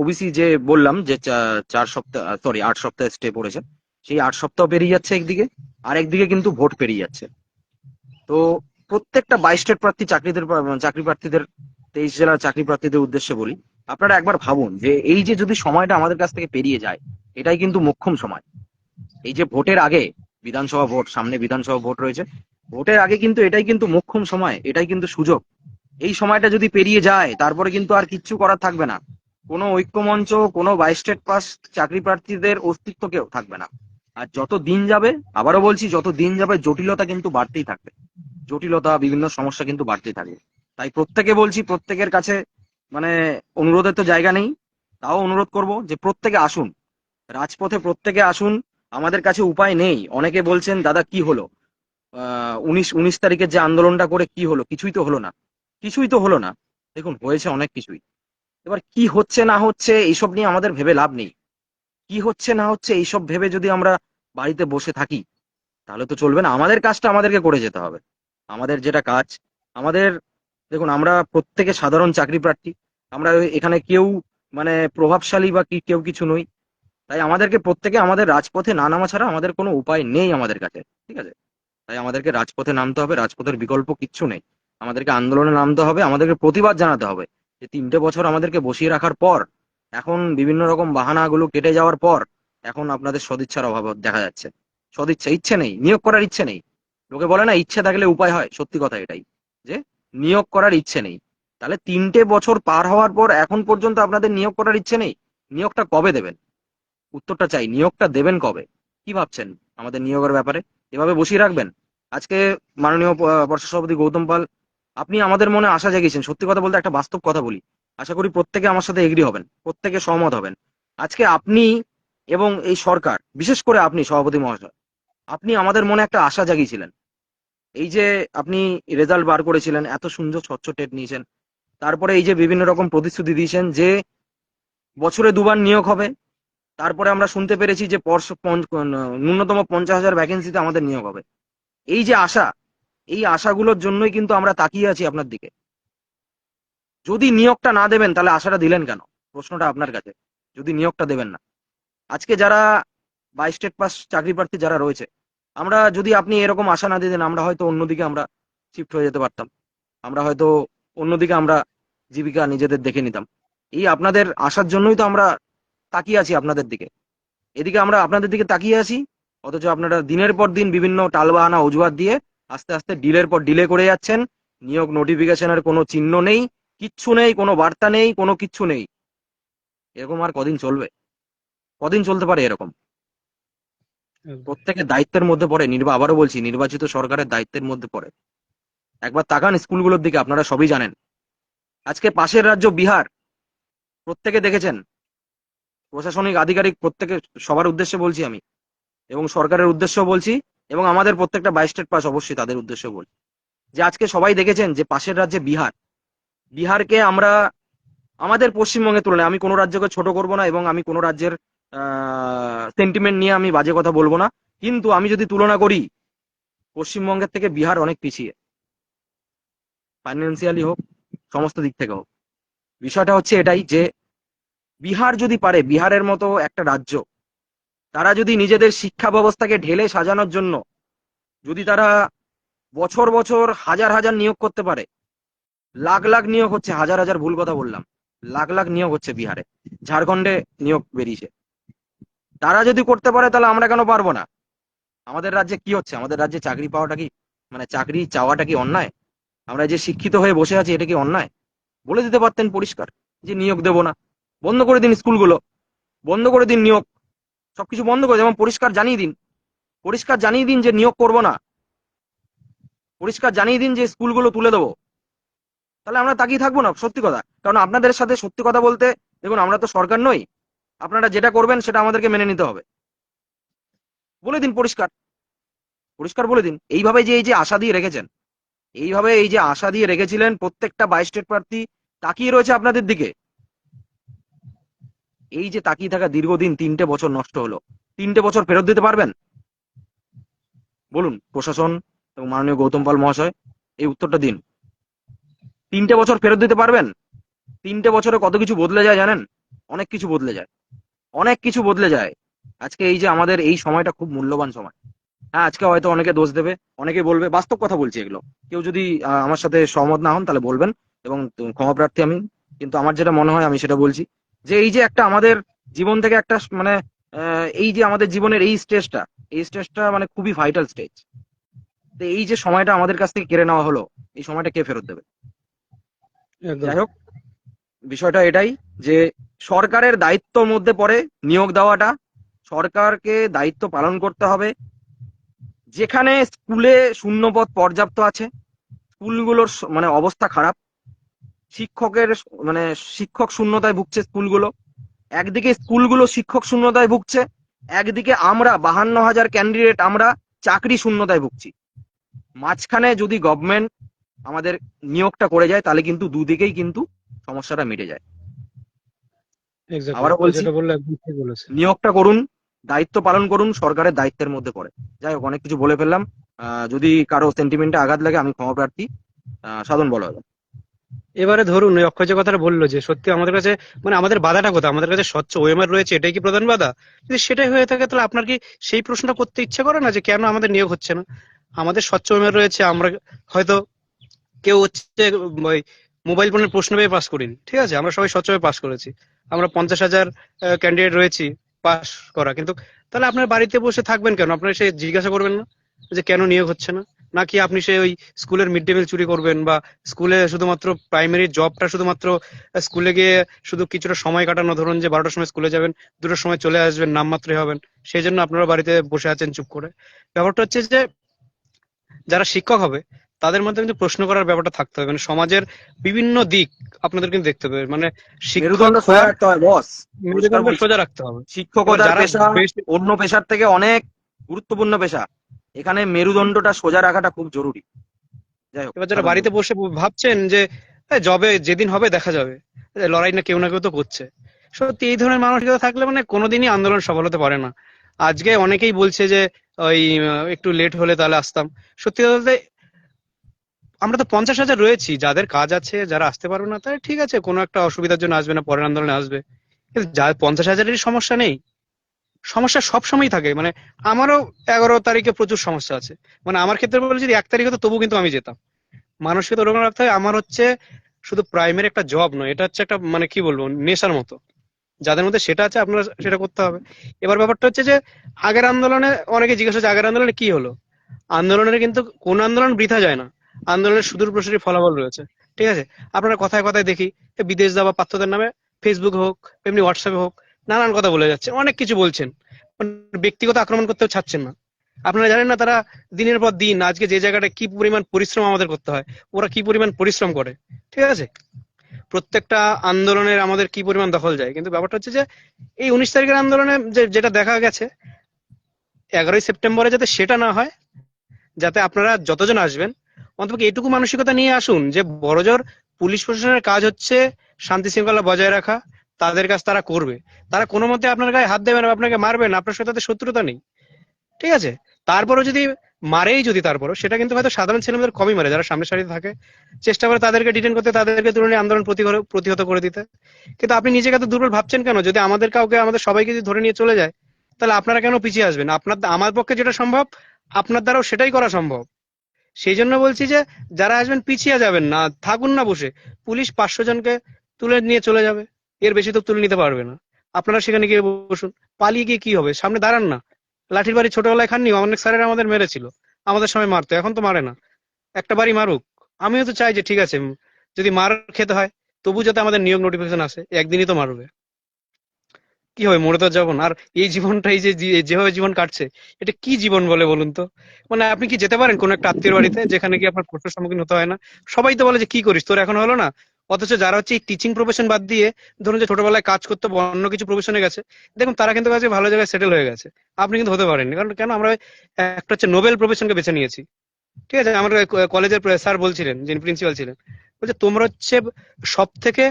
ওবিসি যে বললাম যে 4 সপ্তাহ, সরি 8 সপ্তাহ স্টে পড়েছে, সেই 8 সপ্তাহ পেরিয়ে যাচ্ছে একদিকে, আর একদিকে কিন্তু ভোট পেরিয়ে যাচ্ছে। তো প্রত্যেকটা 22 স্টেট প্রার্থী চাকরি প্রার্থীদের, 23 জেলার চাকরি প্রার্থীদের উদ্দেশ্যে বলি, আপনারা একবার ভাবুন যে এই যে যদি সময়টা আমাদের কাছ থেকে পেরিয়ে যায়, এটাই কিন্তু মোক্ষম সময়। এই যে ভোটের আগে, বিধানসভা ভোট, সামনে বিধানসভা ভোট রয়েছে, ভোটের আগে কিন্তু এটাই কিন্তু মোক্ষম সময়, এটাই কিন্তু সুযোগ। এই সময়টা যদি পেরিয়ে যায়, তারপরে কিন্তু আর কিচ্ছু করার থাকবে না, কোনো ঐক্যমঞ্চ, কোনো 22 স্টেট পাস চাকরি প্রার্থীদের অস্তিত্ব কেউ থাকবে না। আর যত দিন যাবে, আবারও বলছি, যত দিন যাবে জটিলতা কিন্তু বাড়তেই থাকবে, জটিলতা, বিভিন্ন সমস্যা কিন্তু বাড়তেই থাকবে। তাই প্রত্যেকে বলছি, প্রত্যেকের কাছে মানে অনুরোধের তো জায়গা নেই, তাও অনুরোধ করব যে প্রত্যেকে আসুন, রাজপথে প্রত্যেকে আসুন। আমাদের কাছে উপায় নেই। অনেকে বলছেন দাদা কি হলো, 19 তারিখের যে আন্দোলনটা করে কি হলো? কিছুই তো হলো না, কিছুই তো হলো না। দেখুন, হয়েছে অনেক কিছুই। এবার কি হচ্ছে না হচ্ছে এইসব নিয়ে আমাদের ভেবে লাভ নেই। কি হচ্ছে না হচ্ছে এইসব ভেবে যদি আমরা বাড়িতে বসে থাকি, তাহলে তো চলবে না। আমাদের কাজটা আমাদেরকে করে যেতে হবে, আমাদের যেটা কাজ আমাদের। দেখুন, আমরা প্রত্যেকে সাধারণ চাকরি প্রার্থী, আমরা এখানে কেউ মানে প্রভাবশালী বা কি কেউ কিছু নই। তাই আমাদেরকে প্রত্যেকে আমাদের রাজপথে না নামা ছাড়া আমাদের কোনো উপায় নেই আমাদের কাছে। ঠিক আছে, তাই আমাদেরকে রাজপথে নামতে হবে, রাজপথের বিকল্প কিচ্ছু নেই। আমাদেরকে আন্দোলনে নামতে হবে, আমাদেরকে প্রতিবাদ জানাতে হবে যে 3টে বছর আমাদেরকে বসিয়ে রাখার পর, এখন বিভিন্ন রকম বাহানাগুলো কেটে যাওয়ার পর, এখন আপনাদের সদিচ্ছার অভাব দেখা যাচ্ছে। সদিচ্ছা, ইচ্ছে নেই, নিয়োগ করার ইচ্ছে নেই। লোকে বলে না, ইচ্ছে থাকলে উপায় হয়, সত্যি কথা এটাই, যে নিয়োগ করার ইচ্ছে নেই। তাহলে 3টে বছর পার হওয়ার পর এখন পর্যন্ত আপনাদের নিয়োগ করার ইচ্ছে নেই। নিয়োগটা কবে দেবেন? উত্তরটা চাই, নিয়োগটা দেবেন কবে? কি ভাবছেন আমাদের নিয়োগের ব্যাপারে? এভাবে বসিয়ে রাখবেন? আজকে মাননীয় পর্ষদ সভাপতি গৌতম পাল, আপনি আমাদের মনে আশা জাগিয়েছেন। সত্যি কথা বলতে, একটা বাস্তব কথা বলি, আশা করি প্রত্যেকে আমার সাথে এগ্রি হবেন, প্রত্যেকে সহমত হবেন। আজকে আপনি এবং এই সরকার, বিশেষ করে আপনি সভাপতি মহাশয়, আপনি আমাদের মনে একটা আশা জাগিয়েছিলেন। এই যে আপনি রেজাল্ট বার করেছিলেন, এত সুন্দর স্বচ্ছ টেট নিয়েছেন, তারপরে এই যে বিভিন্ন রকম প্রতিশ্রুতি দিয়েছেন যে বছরে দুবার নিয়োগ হবে, তারপরে আমরা শুনতে পেরেছি যে ন্যূনতম 50,000 ভ্যাকেন্সিতে আমাদের নিয়োগ হবে। এই যে আশা, এই আশাগুলোর জন্যই কিন্তু আমরা তাকিয়ে আছি আপনার দিকে। যদি নিয়োগটা না দেবেন তাহলে আশাটা দিলেন কেন? প্রশ্নটা আপনার কাছে। যদি নিয়োগটা দেবেন না, আজকে যারা বাই স্টেট পাস চাকরি প্রার্থী যারা রয়েছে, আমরা যদি আপনি এরকম আশা না দিতেন, আমরা হয়তো অন্যদিকে আমরা শিফট হয়ে যেতে পারতাম। আমরা হয়তো অন্যদিকে আমরা জীবিকা নিজেদের দেখে নিতাম। এই আপনাদের আশার জন্যই তো আমরা তাকিয়ে আছি আপনাদের দিকে। এদিকে আমরা আপনাদের দিকে তাকিয়ে আছি, অথচ আপনারা দিনের পর দিন বিভিন্ন টালবাহানা অজুহাত দিয়ে আস্তে আস্তে ডিলের পর ডিলে করে যাচ্ছেন। নিয়োগ নোটিফিকেশনের কোনো চিহ্ন নেই, কিচ্ছু নেই, কোনো বার্তা নেই, কোনো কিচ্ছু নেই। এরকম আর কদিন চলবে? কদিন চলতে পারে এরকম? একদম। প্রত্যেকের দায়িত্বের মধ্যে পড়ে, আবারও বলছি, নির্বাচিত সরকারের দায়িত্বের মধ্যে পড়ে। একবার তাকান স্কুলগুলোর দিকে, আপনারা সবই জানেন। আজকে পাশের রাজ্য বিহার, প্রত্যেকে দেখেছেন, প্রশাসনিক আধিকারিক প্রত্যেকে, সবার উদ্দেশ্যে বলছি আমি, এবং সরকারের উদ্দেশ্যেও বলছি, এবং আমাদের প্রত্যেকটা বাই স্টেট পাস অবশ্যই তাদের উদ্দেশ্যে বলছি, যে আজকে সবাই দেখেছেন যে পাশের রাজ্যে বিহার, বিহারকে আমরা আমাদের পশ্চিমবঙ্গের তুলনায়, আমি কোনো রাজ্যকে ছোট করব না এবং আমি কোনো রাজ্যের সেন্টিমেন্ট নিয়ে আমি বাজে কথা বলবো না, কিন্তু আমি যদি তুলনা করি, পশ্চিমবঙ্গের থেকে বিহার অনেক পিছিয়ে, ফাইন্যান্সিয়ালি হোক, সমস্ত দিক থেকে হোক। বিষয়টা হচ্ছে এটাই যে বিহার যদি পারে, বিহারের মতো একটা রাজ্য, তারা যদি নিজেদের শিক্ষা ব্যবস্থাকে ঢেলে সাজানোর জন্য যদি তারা বছর বছর হাজার হাজার নিয়োগ করতে পারে, লাখ লাখ নিয়োগ হচ্ছে, হাজার হাজার ভুল কথা বললাম, লাখ লাখ নিয়োগ হচ্ছে বিহারে, ঝাড়খণ্ডে নিয়োগ বেরিয়েছে, তারা যদি করতে পারে তাহলে আমরা কেন পারবো না? আমাদের রাজ্যে কি হচ্ছে? আমাদের রাজ্যে চাকরি পাওয়াটা কি, মানে চাকরি চাওয়াটা কি অন্যায়? আমরা যে শিক্ষিত হয়ে বসে আছি, এটা কি অন্যায়? বলে দিতে পারতেন পরিষ্কার যে নিয়োগ দেবো না, বন্ধ করে দিন স্কুলগুলো, বন্ধ করে দিন নিয়োগ, সবকিছু বন্ধ করে, যেমন পরিষ্কার জানিয়ে দিন, পরিষ্কার জানিয়ে দিন যে নিয়োগ করবো না, পরিষ্কার জানিয়ে দিন যে স্কুলগুলো তুলে দেবো, তাহলে আমরা তাকিয়ে থাকবো না? সত্যি কথা, কারণ আপনাদের সাথে সত্যি কথা বলতে, দেখুন আমরা তো সরকার নই, আপনারা যেটা করবেন সেটা আমাদেরকে মেনে নিতে হবে। বলে দিন পরিষ্কার, পরিষ্কার বলে দিন। এইভাবে যে এই যে আশা দিয়ে রেখেছেন, এইভাবে এই যে আশা দিয়ে রেখেছিলেন, প্রত্যেকটা বাই স্টেট প্রার্থী তাকিয়ে রয়েছে আপনাদের দিকে। এই যে তাকিয়ে থাকা দীর্ঘদিন 3টে বছর নষ্ট হলো, 3টে বছর ফেরত দিতে পারবেন? বলুন প্রশাসন এবং মাননীয় গৌতম পাল মহাশয়, এই উত্তরটা দিন। 3টে বছর ফেরত দিতে পারবেন? 3টে বছরে কত কিছু বদলে যায় জানেন? অনেক কিছু বদলে যায়, অনেক কিছু বদলে যায়। আজকে এই যে আমাদের এই সময়টা খুব মূল্যবান সময়। হ্যাঁ, আজকে হয়তো অনেকে দোষ দেবে, অনেকে বলবে, বাস্তব কথা বলছি এগুলো, কেউ যদি আমার সাথে সহমত না হন তাহলে বলবেন, এবং ক্ষমা প্রার্থী আমি, কিন্তু আমার যেটা মনে হয় আমি সেটা বলছি, যে এই যে একটা আমাদের জীবন থেকে একটা মানে এই যে আমাদের জীবনের এই স্টেজটা, এই স্টেজটা মানে খুবই ভাইটাল স্টেজ। তো এই যে সময়টা আমাদের কাছ থেকে কেড়ে নেওয়া হলো, এই সময়টা কে ফেরত দেবে? একদম। যাই হোক, বিষয়টা এটাই যে সরকারের দায়িত্বর মধ্যে পড়ে নিয়োগ দেওয়াটা, সরকারকে দায়িত্ব পালন করতে হবে। যেখানে স্কুলে শূন্যপদ পর্যাপ্ত আছে, স্কুলগুলোর মানে অবস্থা খারাপ, শিক্ষকের মানে শিক্ষক শূন্যতায় ভুগছে স্কুলগুলো, একদিকে স্কুলগুলো শিক্ষক শূন্যতায় ভুগছে, একদিকে আমরা 52,000 ক্যান্ডিডেট আমরা চাকরি শূন্যতায় ভুগছি। মাঝখানে যদি গভর্নমেন্ট আমাদের নিয়োগটা করে যায়, তাহলে কিন্তু দুদিকেই কিন্তু সমস্যাটা মিটে যায়। এক্স্যাক্টলি, আবারও আপনি বলছি, যেটা বললেন একদম ঠিক বলেছেন। নিয়োগটা করুন, দায়িত্ব পালন করুন, সরকারের দায়িত্বের মধ্যে পড়ে। যাই হোক, অনেক কিছু বলে ফেললাম। যদি কারো সেন্টিমেন্টে আঘাত লাগে আমি ক্ষমা প্রার্থী। সাধন বলো এবার। এবারে ধরুন ওই অক্ষয় যে কথাটা বললো যে সত্যি আমাদের কাছে মানে আমাদের বাধাটা কোথায়, আমাদের কাছে স্বচ্ছ ওএমআর রয়েছে, এটাই কি প্রধান বাধা? যদি সেটাই হয়ে থাকে তাহলে আপনার কি সেই প্রশ্নটা করতে ইচ্ছে করে না যে কেন আমাদের নিয়োগ হচ্ছে না? আমাদের স্বচ্ছ ওএমআর রয়েছে, আমরা হয়তো কেউ হচ্ছে ওই মোবাইল ফোনের প্রশ্ন পেয়ে পাস করিনি, ঠিক আছে, আমরা সবাই স্বচ্ছভাবে পাস করেছি, আমরা 50,000 ক্যান্ডিডেট রয়েছি পাস করা, কিন্তু তাহলে আপনার বাড়িতে বসে থাকবেন কেন? আপনার সে জিজ্ঞাসা করবেন না যে কেন নিয়োগ হচ্ছে না? নাকি আপনি সে ওই স্কুলের মিড ডে মিল চুরি করবেন, বা স্কুলে শুধুমাত্র প্রাইমারি জবটা শুধুমাত্র স্কুলে গিয়ে শুধু কিছুটা সময় কাটানো, ধরুন যে 12টার সময় স্কুলে যাবেন, 2টার সময় চলে আসবেন, নামমাত্রই হবেন, সেই জন্য আপনারা বাড়িতে বসে আছেন চুপ করে? ব্যাপারটা হচ্ছে যে যারা শিক্ষক হবে তাদের মধ্যে কিন্তু প্রশ্ন করার ব্যাপারটা থাকতে হবে, মানে সমাজের বিভিন্ন দিক আপনাদের কিন্তু দেখতে হবে, মানে শিক্ষক মেরুদণ্ড সোজা হওয়ার রাখতে হয় বস, পরিষ্কার মেরুদণ্ড বলছি। সোজা রাখতে হবে। এবার শিক্ষকতার যারা পেশা বেশ- অন্য পেশার থেকে অনেক গুরুত্বপূর্ণ পেশা, এখানে মেরুদণ্ডটা সোজা রাখাটা খুব জরুরি। যাই হোক, এবার যারা সাধন বাড়িতে বলুন। বসে ভাবছেন যে জবে যেদিন হবে দেখা যাবে, লড়াই না কেউ তো করছে, সত্যি এই ধরনের মানসিকতা থাকলে মানে কোনোদিনই আন্দোলন সফল হতে পারে না। আজকে অনেকেই বলছে যে ওই একটু লেট হলে তাহলে আসতাম, সত্যি কথা বলতে আমরা তো 50,000 রয়েছি, যাদের কাজ আছে, যারা আসতে পারবে না তাই ঠিক আছে, কোনো একটা অসুবিধার জন্য আসবে না, পরের আন্দোলনে আসবে। কিন্তু যা 50,000-এরই সমস্যা নেই, সমস্যা সব সময় থাকে। মানে আমারও 11 তারিখে প্রচুর সমস্যা আছে। মানে আমার ক্ষেত্রে বলে যদি 1 তারিখে তো তবু কিন্তু আমি যেতাম। মানুষকে তো ওরকম রাখতে হয়। আমার হচ্ছে শুধু প্রাইমারি একটা জব নয়, এটা হচ্ছে একটা মানে কি বলবো নেশার মতো। যাদের মধ্যে সেটা আছে আপনারা সেটা করতে হবে। এবার ব্যাপারটা হচ্ছে যে আগের আন্দোলনে অনেকে জিজ্ঞাসা করছে আগের আন্দোলনে কি হলো। আন্দোলনের কিন্তু কোন আন্দোলন বৃথা যায় না, আন্দোলনের সুদূর প্রসারী ফলাফল রয়েছে। ঠিক আছে, আপনারা কথায় কথায় দেখি বিদেশ যাওয়া পার্থদের নামে ফেসবুক হোক এমনি হোয়াটসঅ্যাপে হোক নানান কথা বলে যাচ্ছে, অনেক কিছু বলছেন, মানে ব্যক্তিগত আক্রমণ করতেও ছাড়ছেন না। আপনারা জানেন না তারা দিনের পর দিন আজকে যে জায়গাটা কি পরিমাণ পরিশ্রম আমাদের করতে হয়, ওরা কি পরিমাণ পরিশ্রম করে। ঠিক আছে, প্রত্যেকটা আন্দোলনের আমাদের কি পরিমাণ দখল যায়। কিন্তু ব্যাপারটা হচ্ছে যে এই 19 তারিখের আন্দোলনে যেটা দেখা গেছে 11ই সেপ্টেম্বরে যাতে সেটা না হয়, যাতে আপনারা যতজন আসবেন অন্তত এটুকু মানসিকতা নিয়ে আসুন যে বড়জোর পুলিশ প্রশাসনের কাজ হচ্ছে শান্তি শৃঙ্খলা বজায় রাখা, তাদের কাজ তারা করবে। তারা কোনো মতে আপনার গায়ে হাত দেবে না, আপনাকে মারবে না, আপনার সাথে তাদের শত্রুতা নেই। ঠিক আছে, তারপরও যদি মারেই যদি তারপরও সেটা কিন্তু হয়তো সাধারণ ছেলেমেয়েদের কমই মারে, যারা সামনের সারিতে থাকে চেষ্টা করে তাদেরকে ডিটেন করতে, তাদেরকে তুলে নিয়ে আন্দোলন প্রতিহত করে দিতে। কিন্তু আপনি নিজেকে এত দুর্বল ভাবছেন কেন? যদি আমাদের কাউকে আমাদের সবাইকে যদি ধরে নিয়ে চলে যায় তাহলে আপনারা কেন পিছিয়ে আসবেন? আপনার আমার পক্ষে যেটা সম্ভব আপনার দ্বারাও সেটাই করা সম্ভব। সেই জন্য বলছি যে যারা আসবেন পিছিয়ে যাবেন না, থাকুন না বসে। পুলিশ 500 জনকে তুলে নিয়ে চলে যাবে, এর বেশি তো তুলে নিতে পারবে না। আপনারা সেখানে গিয়ে বসুন, পালিয়ে গিয়ে কি হবে? সামনে দাঁড়ান না। লাঠির বাড়ি ছোটবেলায় খাননি? অনেক স্যারেরা আমাদের মেরেছিল, আমাদের সময় মারতো, এখন তো মারে না। একটা বাড়ি মারুক। আমিও তো চাই যে ঠিক আছে যদি মার খেতে হয় তবু যাতে আমাদের নিয়োগ নোটিফিকেশন আসে, একদিনই তো মারবে, কি হবে? মরে তো যাবো না। আর এই জীবনটা এই যে যেভাবে জীবন কাটছে এটা কি জীবন বলে বলুন তো? মানে আপনি কি যেতে পারেন কোন একটা আত্মীয় বাড়িতে যেখানে কি আপনার কষ্টের সম্মুখীন হতে হয় না? সবাই তো বলে যে কি করিস, তোর এখন হলো না। অথচ যারা হচ্ছে এই টিচিং প্রফেশন বাদ দিয়ে ধরুন যে ছোটবেলায় কাজ করতে বা অন্য কিছু প্রফেশনে গেছে, দেখুন তারা কিন্তু আজকে ভালো জায়গায় সেটেল হয়ে গেছে। আপনি কিন্তু হতে পারেননি, কারণ কেন? আমরা একটা হচ্ছে নোবেল প্রফেশনকে বেছে নিয়েছি। ঠিক আছে, আমার কলেজের স্যার বলছিলেন, যিনি প্রিন্সিপাল ছিলেন, বলছে তোমরা হচ্ছে সব থেকে,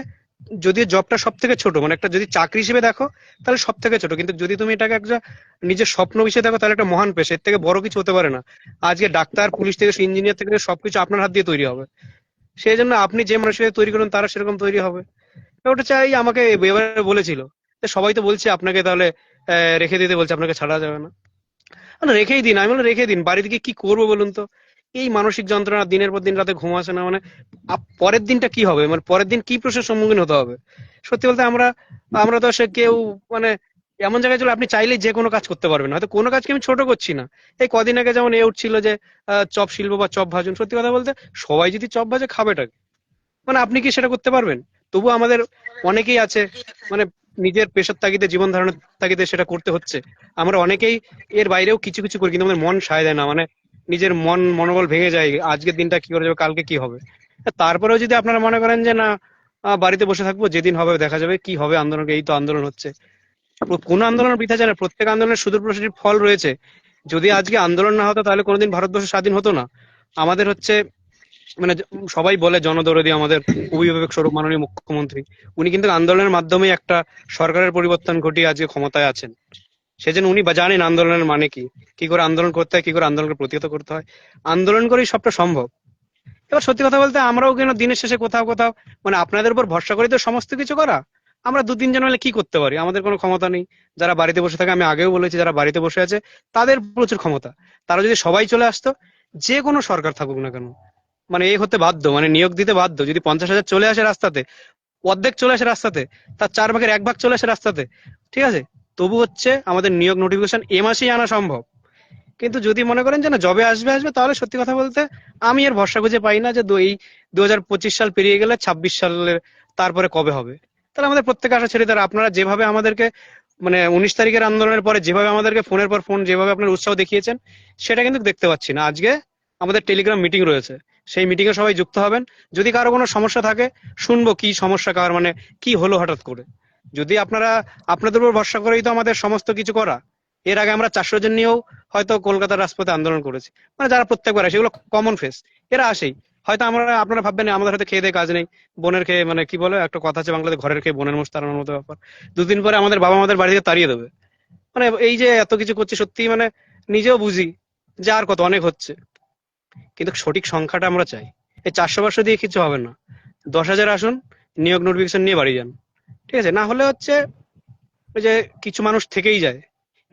যদি জবটা সব থেকে ছোট মানে একটা যদি চাকরি হিসেবে দেখো তাহলে সব থেকে ছোট, কিন্তু যদি তুমি এটাকে একটা নিজের স্বপ্ন হিসেবে দেখো তাহলে একটা মহান পেশা, এর থেকে বড় কিছু হতে পারে না। আজকে ডাক্তার পুলিশ থেকে ইঞ্জিনিয়ার থেকে সবকিছু আপনার হাত দিয়ে তৈরি হবে। সেই জন্য আপনি যে মানুষের তৈরি করুন তারা সেরকম তৈরি হবে। ওটা চাই আমাকে এবারে বলেছিল যে সবাই তো বলছে আপনাকে তাহলে রেখে দিতে বলছে, আপনাকে ছাড়া যাবে না। না রেখেই দিন, আমি বললাম রেখে দিন, বাড়ি থেকে কি করবো বলুন তো? এই মানসিক যন্ত্রণা, দিনের পর দিন রাতে ঘুম আসে না, মানে পরের দিনটা কি হবে, মানে পরের দিন কি প্রশ্নের সম্মুখীন হতে হবে। সত্যি বলতে আমরা আমরা তো সে কেউ মানে এমন জায়গায় চলে আপনি চাইলেই যে কোনো কাজ করতে পারবেন। হয়তো কোনো কাজকে আমি ছোট করছি না। এই কদিন আগে যেমন উঠছিল যে চপ শিল্প বা চপ ভাজুন, সত্যি কথা বলতে সবাই যদি চপ ভাজে খাবেটাকে, মানে আপনি কি সেটা করতে পারবেন? তবু আমাদের অনেকেই আছে মানে নিজের পেশার তাগিদে জীবন ধারণের তাগিদে সেটা করতে হচ্ছে। আমরা অনেকেই এর বাইরেও কিছু কিছু করি, কিন্তু আমাদের মন সায় দেয় না, মানে নিজের মনোবল ভেঙে যায়, আজকের দিনটা কি করে যাবে, কালকে কি হবে। তারপরেও যদি আপনারা মনে করেন যে না বাড়িতে বসে থাকবো, যেদিন হবে দেখা যাবে, কি হবে আন্দোলন, এই তো আন্দোলন হচ্ছে। কোন আন্দোলন বৃথা যায় না, প্রত্যেক আন্দোলনের সুদূর প্রসারী ফল রয়েছে। যদি আজকে আন্দোলন না হতো তাহলে কোনোদিন ভারতবর্ষ স্বাধীন হতো না। আমাদের হচ্ছে মানে সবাই বলে জনদরদি আমাদের অভিভাবক স্বরূপ মাননীয় মুখ্যমন্ত্রী, উনি কিন্তু আন্দোলনের মাধ্যমে একটা সরকারের পরিবর্তন ঘটিয়ে আজকে ক্ষমতায় আছেন। সেজন্য উনি জানেন আন্দোলনের মানে কি, কি করে আন্দোলন করতে হয়, কি করে আন্দোলনকে প্রতিহত করতে হয়। আন্দোলন করেই সবটা সম্ভব। এবার সত্যি কথা বলতে আমরাও কেন দিনের শেষে কোথাও কোথাও মানে আপনাদের উপর ভরসা করে তো সমস্ত কিছু করা, আমরা দু তিনজন মিলে কি করতে পারি? আমাদের কোনো ক্ষমতা নেই। যারা বাড়িতে বসে থাকে, আমি আগেও বলেছি, যারা বাড়িতে বসে আছে তাদের প্রচুর ক্ষমতা। তারা যদি সবাই চলে আসতো, যে কোনো সরকার থাকুক না কেন, মানে এ হতে বাধ্য, মানে নিয়োগ দিতে বাধ্য। যদি 50,000 চলে আসে রাস্তাতে, অর্ধেক চলে আসে রাস্তাতে, তার 4 ভাগের 1 ভাগ চলে আসে রাস্তাতে, ঠিক আছে, তবু হচ্ছে আমাদের নিয়োগ নোটিফিকেশন এ মাসেই আনা সম্ভব। কিন্তু যদি মনে করেন যে না জবে আসবে আসবে, তাহলে সত্যি কথা বলতে আমি এর ভরসা খুঁজে পাই না যে এই 2025 সাল পেরিয়ে গেলে 26 সালের তারপরে কবে হবে। তাহলে আমাদের প্রত্যেকে আশা ছেড়ে দেয়। আপনারা যেভাবে আমাদেরকে মানে 19 তারিখের আন্দোলনের পরে যেভাবে আমাদেরকে ফোনের পর ফোন যেভাবে আপনার উৎসাহ দেখিয়েছেন, সেটা কিন্তু দেখতে পাচ্ছি না। আজকে আমাদের টেলিগ্রাম মিটিং রয়েছে, সেই মিটিং এ সবাই যুক্ত হবেন। যদি কারো কোনো সমস্যা থাকে শুনবো কি সমস্যা কার, মানে কি হলো হঠাৎ করে। যদি আপনারা আপনাদের উপর ভরসা করেই তো আমাদের সমস্ত কিছু করা। এর আগে আমরা 400 জন নিয়েও হয়তো কলকাতার রাজপথে আন্দোলন করেছি, মানে যারা প্রত্যেকবার আসে, সেগুলো কমন ফেস, এরা আসেই। হয়তো আমরা আপনারা ভাববেন আমাদের হয়তো খেয়ে দিয়ে কাজ নেই, বোনের খেয়ে মানে কি বলে একটা কথা আছে বাংলাতে, ঘরের খেয়ে বোনের মোষ তাড়ানোর মতো ব্যাপার। দুদিন পরে আমাদের বাবা আমাদের বাড়ি থেকে তাড়িয়ে দেবে। মানে এই যে এত কিছু করছে সত্যি মানে নিজেও বুঝি যে আর কত অনেক হচ্ছে, কিন্তু সঠিক সংখ্যাটা আমরা চাই। এই 400-500 দিয়ে কিছু হবে না। 10,000 আসুন, নিয়োগ নোটিফিকেশন নিয়ে বাড়ি যান। ঠিক আছে? না হলে হচ্ছে ওই যে কিছু মানুষ থেকেই যায়,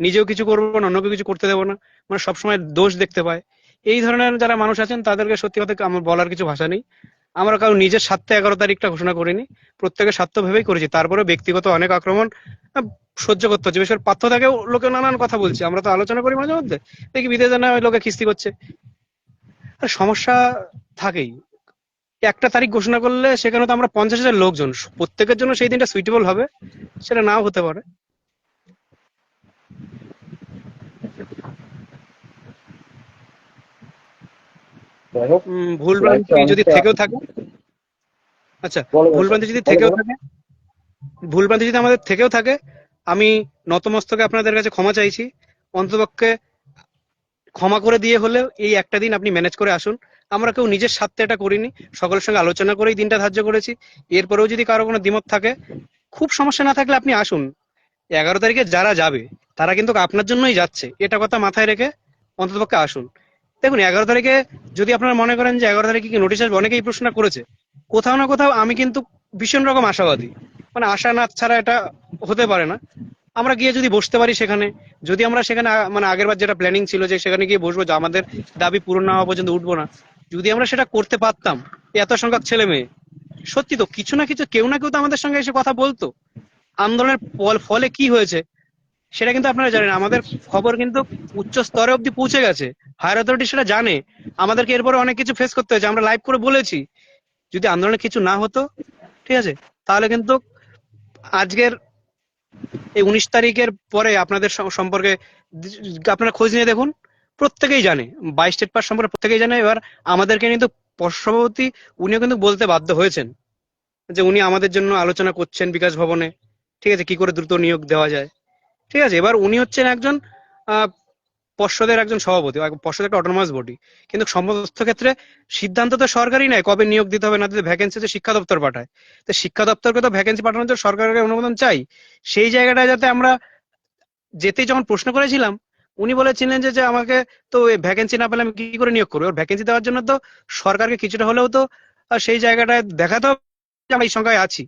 নিজেও কিছু করবো না, অন্যকে কিছু করতে দেবো না, মানে সবসময় দোষ দেখতে পায়। এই ধরনের যারা মানুষ আছেন তাদেরকে সত্যি কথা আমার বলার কিছু ভাষা নেই। আমরা কারো নিজের স্বার্থে 11 তারিখটা ঘোষণা করিনি, প্রত্যেকের স্বার্থ ভেবেই করেছি। তারপরে ব্যক্তিগত অনেক আক্রমণ সহ্য করতে হচ্ছে। বিশেষ করে পার্থ থাকেও লোকে নানান কথা বলছে, আমরা তো আলোচনা করি মাঝে মধ্যে, দেখি বিদেশে না লোকে খিস্তি করছে। আর সমস্যা থাকেই। একটা তারিখ ঘোষণা করলে সেখানে তো আমরা 50,000 লোকজন, প্রত্যেকের জন্য সেই দিনটা সুইটেবল হবে সেটা নাও হতে পারে। যাই হোক, ভুল লাইফটা ভ্রান্তি যদি অনেকটা। থেকেও থাকে, আচ্ছা, বলো বলো, ভুল ভ্রান্তি যদি বলো থেকেও বলো। থাকে, ভুল ভ্রান্তি যদি আমাদের থেকেও থাকে, আমি নতমস্তকে আপনাদের কাছে ক্ষমা চাইছি। অন্ততপক্ষে ক্ষমা করে দিয়ে হলেও এই একটা দিন আপনি ম্যানেজ করে আসুন। আমরা কেউ নিজের স্বার্থে এটা করিনি, সকলের সঙ্গে আলোচনা করেই দিনটা ধার্য করেছি। এরপরেও যদি কারো কোনো দ্বিমত থাকে, খুব সমস্যা না থাকলে আপনি আসুন। 11 তারিখে যারা যাবে তারা কিন্তু আপনার জন্যই যাচ্ছে, এটা কথা মাথায় রেখে অন্ততপক্ষে আসুন। দেখুন, 11 তারিখে যদি আপনারা মনে করেন যে 11 তারিখে কি নোটিশ আসবে, অনেকেই প্রশ্ন করেছে, কোথাও না কোথাও আমি কিন্তু ভীষণ রকম আশাবাদী। মানে আশা না ছাড়া এটা হতে পারে না। আমরা গিয়ে যদি বসতে পারি সেখানে, যদি আমরা সেখানে মানে আগের বার যেটা প্ল্যানিং ছিল যে সেখানে গিয়ে বসবো, যে আমাদের দাবি পূরণ না হওয়া পর্যন্ত উঠবো না, যদি আমরা সেটা করতে পারতাম, এত সংখ্যক ছেলে মেয়ে, সত্যি তো কিছু না কিছু কেউ না কেউ তো আমাদের সঙ্গে এসে কথা বলতো। আন্দোলনের ফলে কি হয়েছে সেটা কিন্তু আপনারা জানেন, আমাদের খবর কিন্তু উচ্চ স্তরে অব্দি পৌঁছে গেছে, হায়ার অথরিটি সেটা জানে। আমাদেরকে এরপরে অনেক কিছু ফেস করতে হয়েছে, আমরা লাইভ করে বলেছি। যদি আন্দোলনে কিছু না হতো, ঠিক আছে, তাহলে কিন্তু আজকের এই 19 তারিখের পরে আপনাদের সম্পর্কে আপনারা খোঁজ নিয়ে দেখুন, প্রত্যেকেই জানে। 22 স্টেট পাস সম্পর্কে প্রত্যেকেই জানে। এবার আমাদেরকে কিন্তু সভাপতি উনিও কিন্তু বলতে বাধ্য হয়েছেন যে উনি আমাদের জন্য আলোচনা করছেন বিকাশ ভবনে, ঠিক আছে, কি করে দ্রুত নিয়োগ দেওয়া যায়। ঠিক আছে, এবার উনি হচ্ছেন একজন আহ পর্ষদের একজন সভাপতি, পর্ষদ একটা অটোনমাস বডি, কিন্তু সমস্ত ক্ষেত্রে সিদ্ধান্ত তো সরকারই নেয় কবে নিয়োগ দিতে হবে না দিতে, ভ্যাকেন্সি তো শিক্ষা দপ্তর পাঠায়। তো শিক্ষা দপ্তরকে তো ভ্যাকেন্সি পাঠানোর জন্য সরকারের অনুমোদন চাই। সেই জায়গাটায় যাতে আমরা যেতেই যখন প্রশ্ন করেছিলাম, উনি বলেছিলেন যে যে আমাকে তো ভ্যাকেন্সি না পেলে আমি কি করে নিয়োগ করবো। এবার ভ্যাকেন্সি দেওয়ার জন্য তো সরকারকে কিছুটা হলেও তো সেই জায়গাটায় দেখাতে হবে যে আমরা এই সংখ্যায় আছি।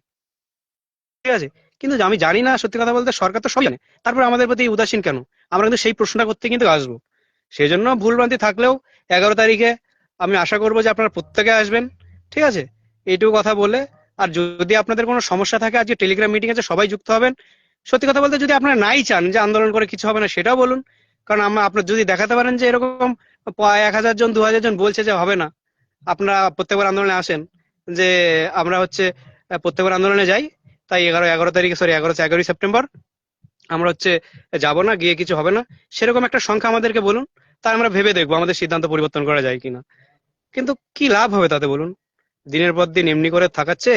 ঠিক আছে, কিন্তু আমি জানি না সত্যি কথা বলতে, সরকার তো সবই জানে, তারপর আমাদের প্রতি উদাসীন কেন। আমরা কিন্তু সেই প্রশ্নটা করতে কিন্তু আসবো। সেই জন্য ভুলভ্রান্তি থাকলেও 11 তারিখে আমি আশা করবো যে আপনারা প্রত্যেকে আসবেন। ঠিক আছে, এইটুকু কথা বলে, আর যদি আপনাদের কোনো সমস্যা থাকে, আজকে টেলিগ্রাম মিটিং আছে, সবাই যুক্ত হবেন। সত্যি কথা বলতে যদি আপনারা নাই চান যে আন্দোলন করে কিছু হবে না, সেটাও বলুন। কারণ আমরা আপনার যদি দেখাতে পারেন যে এরকম 1,000 জন 2,000 জন বলছে যে হবে না, আপনারা প্রত্যেকবার আন্দোলনে আসেন, যে আমরা হচ্ছে প্রত্যেকবার আন্দোলনে যাই, তাই 11 তারিখে, সরি 11ই সেপ্টেম্বর আমরা হচ্ছে যাব না, গিয়ে কিছু হবে না, সেরকম একটা সংখ্যা আমাদেরকে বলুন। তাই আমরা ভেবে দেখবো আমাদের সিদ্ধান্ত পরিবর্তন করা যায় কিনা। কিন্তু কি লাভ হবে তাতে বলুন? দিনের পর দিন এমনি করে থাকাচ্ছে,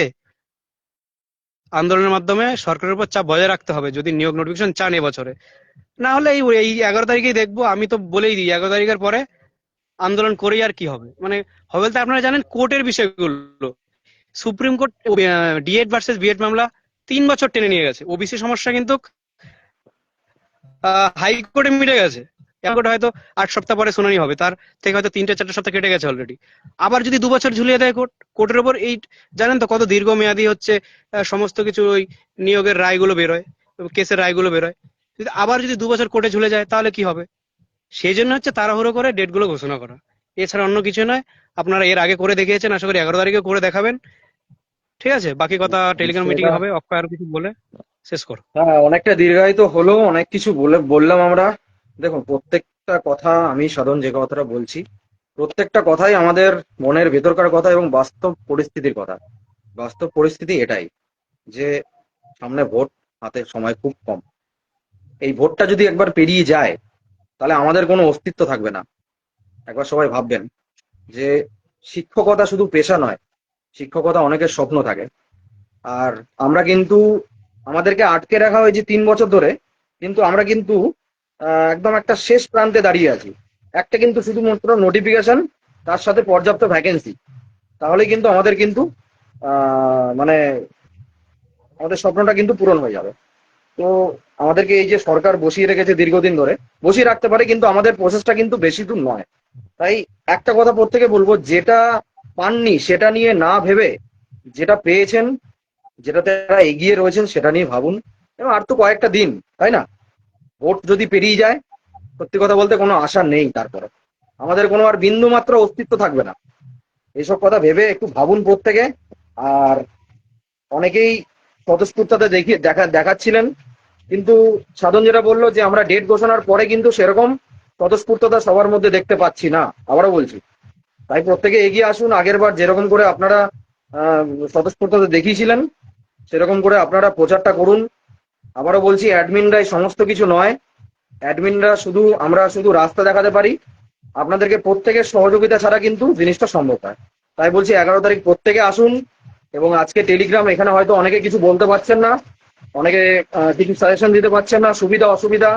আন্দোলনের মাধ্যমে সরকারের উপর চাপ বজায় রাখতে হবে যদি নিয়োগ নোটিফিকেশন চান এবছরে। না হলে এই এই 11 তারিখেই দেখবো। আমি তো বলেই দিই, 11 তারিখের পরে আন্দোলন করেই আর কি হবে, মানে হবে বলতে আপনারা জানেন কোর্টের বিষয়গুলো, supreme court DEd versus BEd মামলা 3 বছর টেনে নিয়ে গেছে। ওবিসি সমস্যা কিন্তু হাইকোর্টে মিটে গেছে। হাইকোর্টে হয়তো 8 সপ্তাহ পরে শুনানি হবে, তার থেকে হয়তো 3-4 সপ্তাহ কেটে গেছে অলরেডি। আবার যদি 2 বছর ঝুলিয়ে দেয় কোর্ট, কোর্টের উপর এই জানেন তো কত দীর্ঘমেয়াদী হচ্ছে সমস্ত কিছু ওই নিয়োগের রায়গুলো বেরোয়, কেসের রায়গুলো বেরোয়। যদি আবার যদি 2 বছর কোর্টে ঝুলে যায় তাহলে কি হবে? সেই জন্য হচ্ছে তাড়াহুড়ো করে ডেট গুলো ঘোষণা করা, এছাড়া অন্য কিছু নয়। আপনারা এর আগে করে দেখিয়েছেন, আশা করি 11 তারিখে করে দেখাবেন। ঠিক আছে, বাকি কথা টেলিগ্রাম মিটিং বিষয়টা, হবে, অক্ষয় আর কিছু বলে শেষ করো। হ্যাঁ, অনেকটা দীর্ঘায়িত হলো, অনেক কিছু বললাম আমরা। দেখুন, প্রত্যেকটা কথা আমি সাধারণ যে কথাটা বলছি, প্রত্যেকটা কথাই আমাদের মনের ভেতরকার কথা এবং বাস্তব পরিস্থিতির কথা। বাস্তব পরিস্থিতি এটাই যে সামনে ভোট, হাতে সময় খুব কম। এই ভোটটা যদি একবার পেরিয়ে যায় তাহলে আমাদের কোনো অস্তিত্ব থাকবে না। একবার সবাই ভাববেন যে শিক্ষকতা শুধু পেশা নয়, শিক্ষকতা অনেকের স্বপ্ন থাকে। আর আমরা কিন্তু, আমাদেরকে আটকে রাখা হয়েছে 3 বছর ধরে, কিন্তু আমরা কিন্তু একদম একটা শেষ প্রান্তে দাঁড়িয়ে আছি। একটা কিন্তু শুধুমাত্র নোটিফিকেশন, তার সাথে পর্যাপ্ত ভ্যাকেন্সি, তাহলে কিন্তু আমাদের কিন্তু মানে আমাদের স্বপ্নটা কিন্তু পূরণ হয়ে যাবে। তো আমাদেরকে এই যে সরকার বসিয়ে রেখেছে দীর্ঘদিন ধরে, বসিয়ে রাখতে পারে, কিন্তু আমাদের প্রসেসটা কিন্তু বেশি দূর নয়। তাই একটা কথা প্রত্যেকে বলবো, যেটা পাননি সেটা নিয়ে না ভেবে যেটা পেয়েছেন, যেটাতে তারা এগিয়ে রয়েছেন সেটা নিয়ে ভাবুন। এবং আর তো কয়েকটা দিন, তাই না? ভোট যদি পেরিয়ে যায়, সত্যি কথা বলতে কোনো আশা নেই, তারপরে আমাদের কোনো আর বিন্দু মাত্র অস্তিত্ব থাকবে না। এইসব কথা ভেবে একটু ভাবুন প্রত্যেকে। আর অনেকেই স্বতঃস্ফূর্ততা দেখাচ্ছিলেন, কিন্তু সাধন যেটা বললো যে আমরা ডেট ঘোষণার পরে কিন্তু সেরকম স্বতঃস্ফূর্ততা সবার মধ্যে দেখতে পাচ্ছি না, আবারও বলছি। তাই প্রত্যেকে এগিয়ে আসুন, আগের বার যেরকম করে আপনারা স্বতঃস্ফূর্ততা দেখিয়েছিলেন সেরকম করে আপনারা প্রচারটা করুন। আবারও বলছি, অ্যাডমিনরাই সমস্ত কিছু নয়। অ্যাডমিনরা শুধু, আমরা শুধু রাস্তা দেখাতে পারি, আপনাদেরকে প্রত্যেকের সহযোগিতা ছাড়া কিন্তু জিনিসটা সম্ভব হয়। তাই বলছি 11 তারিখ প্রত্যেকে আসুন। এবং আজকে টেলিগ্রাম, এখানে হয়তো অনেকে কিছু বলতে পারছেন না, অনেকে কিছু সাজেশন দিতে পারছেন না, সুবিধা অসুবিধা।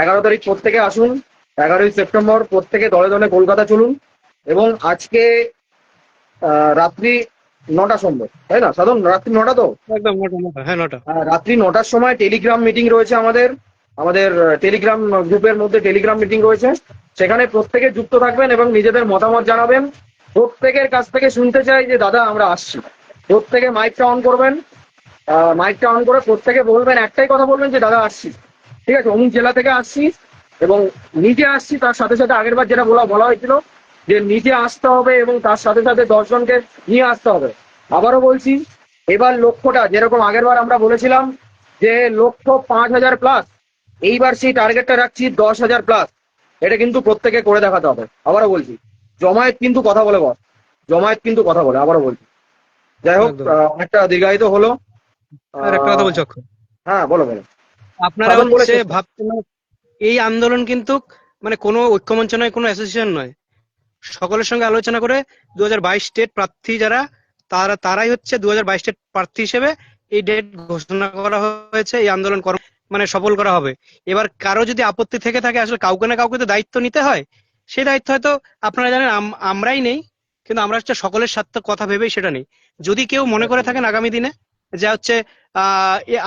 11 তারিখ প্রত্যেকে আসুন। 11ই সেপ্টেম্বর প্রত্যেকে দলে দলে কলকাতা চলুন। এবং আজকে রাত্রি 9টা সম্ভব, তাই না সাধন? রাত্রি 9টা তো? একদম 9টা, 9টা, হ্যাঁ 9টা। রাত্রি 9টার সময় টেলিগ্রাম মিটিং রয়েছে আমাদের। আমাদের টেলিগ্রাম গ্রুপের মধ্যে টেলিগ্রাম মিটিং রয়েছে। সেখানে প্রত্যেকে যুক্ত থাকবেন এবং নিজেদের মতামত জানাবেন। প্রত্যেকের কাছ থেকে শুনতে চাই যে দাদা আমরা আসছি। প্রত্যেকে মাইকটা অন করবেন। মাইকটা অন করে প্রত্যেকে বলবেন, একটাই কথা বলবেন যে দাদা আসছি, ঠিক আছে, অমুক জেলা থেকে আসছি এবং নিজে আসছি। তার সাথে সাথে আগের বার যেটা বলা হয়েছিল যে নিজে আসতে হবে এবং তার সাথে সাথে 10 জনকে নিয়ে আসতে হবে। আবারও বলছি, এবার লক্ষ্যটা যেরকম আগের বার আমরা বলেছিলাম যে লক্ষ্য 5,000+, এইবার সেই টার্গেটটা রাখছি 10,000+। এটা কিন্তু প্রত্যেকে করে দেখাতে হবে। আবারও বলছি, জমায়েত কিন্তু কথা বলে বস, জমায়েত কিন্তু কথা বলে। আবারও বলছি। যাই হোক, একদম। অনেকটা দীর্ঘায়িত হলো। আর একটা কথা আহ, বলছি অক্ষয়, হ্যাঁ, বলো বলো। আপনারা সাধন বলে হচ্ছে শেষ করো। ভাবছেন না, এই আন্দোলন কিন্তু মানে কোনো ঐক্যমঞ্চ নয়, কোনো অ্যাসোসিয়েশন নয়। সকলের সঙ্গে আলোচনা করে 2022 স্টেট প্রার্থী যারা, তারাই হচ্ছে 2022 স্টেট প্রার্থী হিসেবে এই ডেট ঘোষণা করা হয়েছে। এই আন্দোলন মানে সফল করা হবে। এবার কারো যদি আপত্তি থেকে থাকে, আসলে কাউকে না কাউকে তো দায়িত্ব নিতে হয়। সেই দায়িত্ব হয়তো আপনারা জানেন আমরাই নেই, কিন্তু আমরা হচ্ছে সকলের সাথে কথা ভেবেই সেটা নেই। যদি কেউ মনে করে থাকেন আগামী দিনে যে হচ্ছে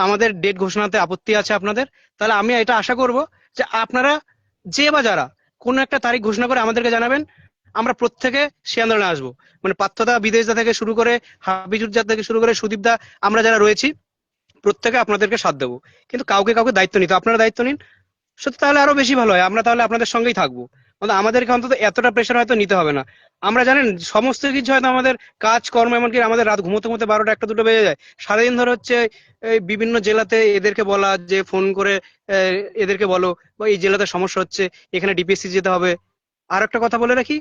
আমাদের ডেট ঘোষণাতে আপত্তি আছে আপনাদের, তাহলে আমি এটা আশা করব যে আপনারা যে বা যারা কোনো একটা তারিখ ঘোষণা করে আমাদেরকে জানাবেন। আমরা প্রত্যেকে সে আন্দোলনে আসবো। মানে পার্থদা, বিদেশদা থেকে শুরু করে হাবিজুজ্জাদ থেকে শুরু করে সুদীপদা, আমরা যারা রয়েছি প্রত্যেকে আপনাদেরকে সাথ দেবো। কিন্তু কাউকে কাউকে দায়িত্ব নিতে, আপনারা দায়িত্ব নিন সত্যি, তাহলে আরো বেশি ভালো হয়। আমরা তাহলে আপনাদের সঙ্গেই থাকবো। আমাদেরকে অন্তত এতটা প্রেশার হয়তো নিতে হবে না। আমরা জানেন সমস্ত কিছু হয়তো আমাদের কাজ কর্ম, এমনকি আমাদের রাত ঘুমোতে ঘুমোতে 12টা 1টা 2টো বেজে যায়। সারাদিন ধরে হচ্ছে এই বিভিন্ন জেলাতে এদেরকে বলা, যে ফোন করে এদেরকে বলো বা এই জেলাতে সমস্যা হচ্ছে, এখানে ডিপিএসসি যেতে হবে। আর একটা কথা বলে রাখি,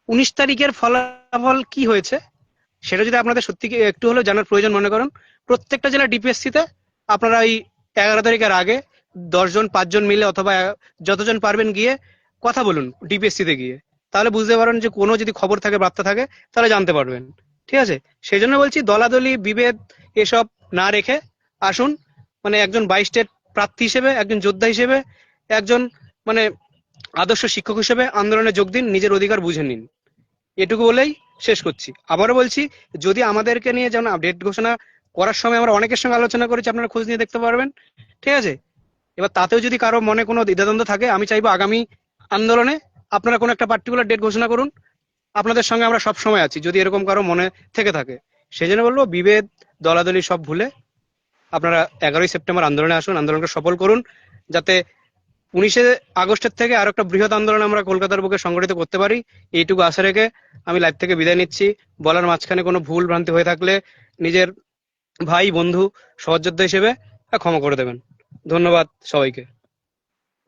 19 তারিখের ফলাফল কি হয়েছে সেটা যদি আপনাদের সত্যি একটু হলেও জানার প্রয়োজন মনে করেন, প্রত্যেকটা জেলা ডিপিএসসি তে আপনারা এই 11 তারিখের আগে 10 জন 5 জন মিলে অথবা যতজন পারবেন গিয়ে কথা বলুন ডিপিএসসি তে গিয়ে। তাহলে বুঝতে পারেন যে কোনো যদি খবর থাকে, বার্তা থাকে, তাহলে জানতে পারবেন। ঠিক আছে? সেই জন্য বলছি, দলাদলি বিভেদ এসব না রেখে আসুন। মানে একজন 22 স্টেট প্রার্থী হিসেবে, একজন যোদ্ধা হিসেবে, একজন মানে আদর্শ শিক্ষক হিসেবে আন্দোলনে যোগ দিন, নিজের অধিকার বুঝে নিন। এটুকু বলেই শেষ করছি। আবারও বলছি, যদি আমাদেরকে নিয়ে যেমন ডেট ঘোষণা করার সময় আমরা অনেকের সঙ্গে আলোচনা করেছি, আপনারা খোঁজ নিয়ে দেখতে পারবেন। ঠিক আছে? এবার তাতেও যদি কারো মনে কোনো দ্বিধাদ্বন্দ্ব থাকে, আমি চাইবো আগামী আন্দোলনে আপনারা কোনো একটা পার্টিকুলার ডেট ঘোষণা করুন। আপনাদের সঙ্গে আমরা সব সময় আছি, যদি এরকম কারো মনে থেকে থাকে। সেই জন্য বলবো, বিভেদ দলাদলি সব ভুলে আপনারা 11ই সেপ্টেম্বর আন্দোলনে আসুন, আন্দোলনকে সফল করুন, যাতে 19 আগস্টের থেকে আরো একটা বৃহৎ আন্দোলন আমরা কলকাতার বুকে সংগঠিত করতে পারি। এইটুকু আশা রেখে আমি লাইভ থেকে বিদায় নিচ্ছি। বলার মাঝখানে কোনো ভুল ভ্রান্তি হয়ে থাকলে নিজের ভাই, বন্ধু, সহযোদ্ধা হিসেবে ক্ষমা করে দেবেন। ধন্যবাদ সবাইকে।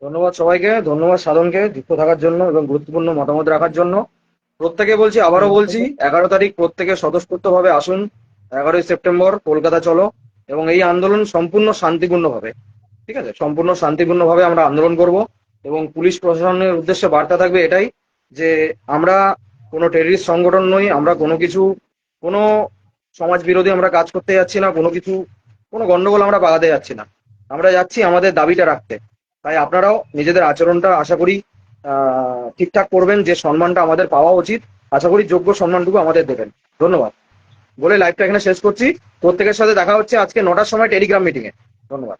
ধন্যবাদ সবাইকে, ধন্যবাদ সাধনকে যুক্ত থাকার জন্য এবং গুরুত্বপূর্ণ মতামত রাখার জন্য। প্রত্যেকে বলছি, আবারও বলছি, 11 তারিখ প্রত্যেকে স্বতঃস্ফূর্তভাবে আসুন। 11ই সেপ্টেম্বর কলকাতা চলো। এবং এই আন্দোলন সম্পূর্ণ শান্তিপূর্ণভাবে, ঠিক আছে, সম্পূর্ণ শান্তিপূর্ণভাবে আমরা আন্দোলন করব। এবং পুলিশ প্রশাসনের উদ্দেশ্যে বার্তা থাকবে এটাই, যে আমরা কোনো টেররিস্ট সংগঠন নই, আমরা কোনো কিছু, কোনো সমাজ বিরোধী আমরা কাজ করতে যাচ্ছি না, কোনো কিছু, কোনো গন্ডগোল আমরা বাগাতে যাচ্ছি না। আমরা যাচ্ছি আমাদের দাবিটা রাখতে। তাই আপনারাও নিজেদের আচরণটা আশা করি ঠিকঠাক করবেন, যে সম্মানটা আমাদের পাওয়া উচিত, আশা করি যোগ্য সম্মানটুকু আমাদের দেবেন। ধন্যবাদ বলে লাইভটা এখানে শেষ করছি। প্রত্যেকের সাথে দেখা হচ্ছে আজকে 9টার সময় টেলিগ্রাম মিটিংয়ে। ধন্যবাদ।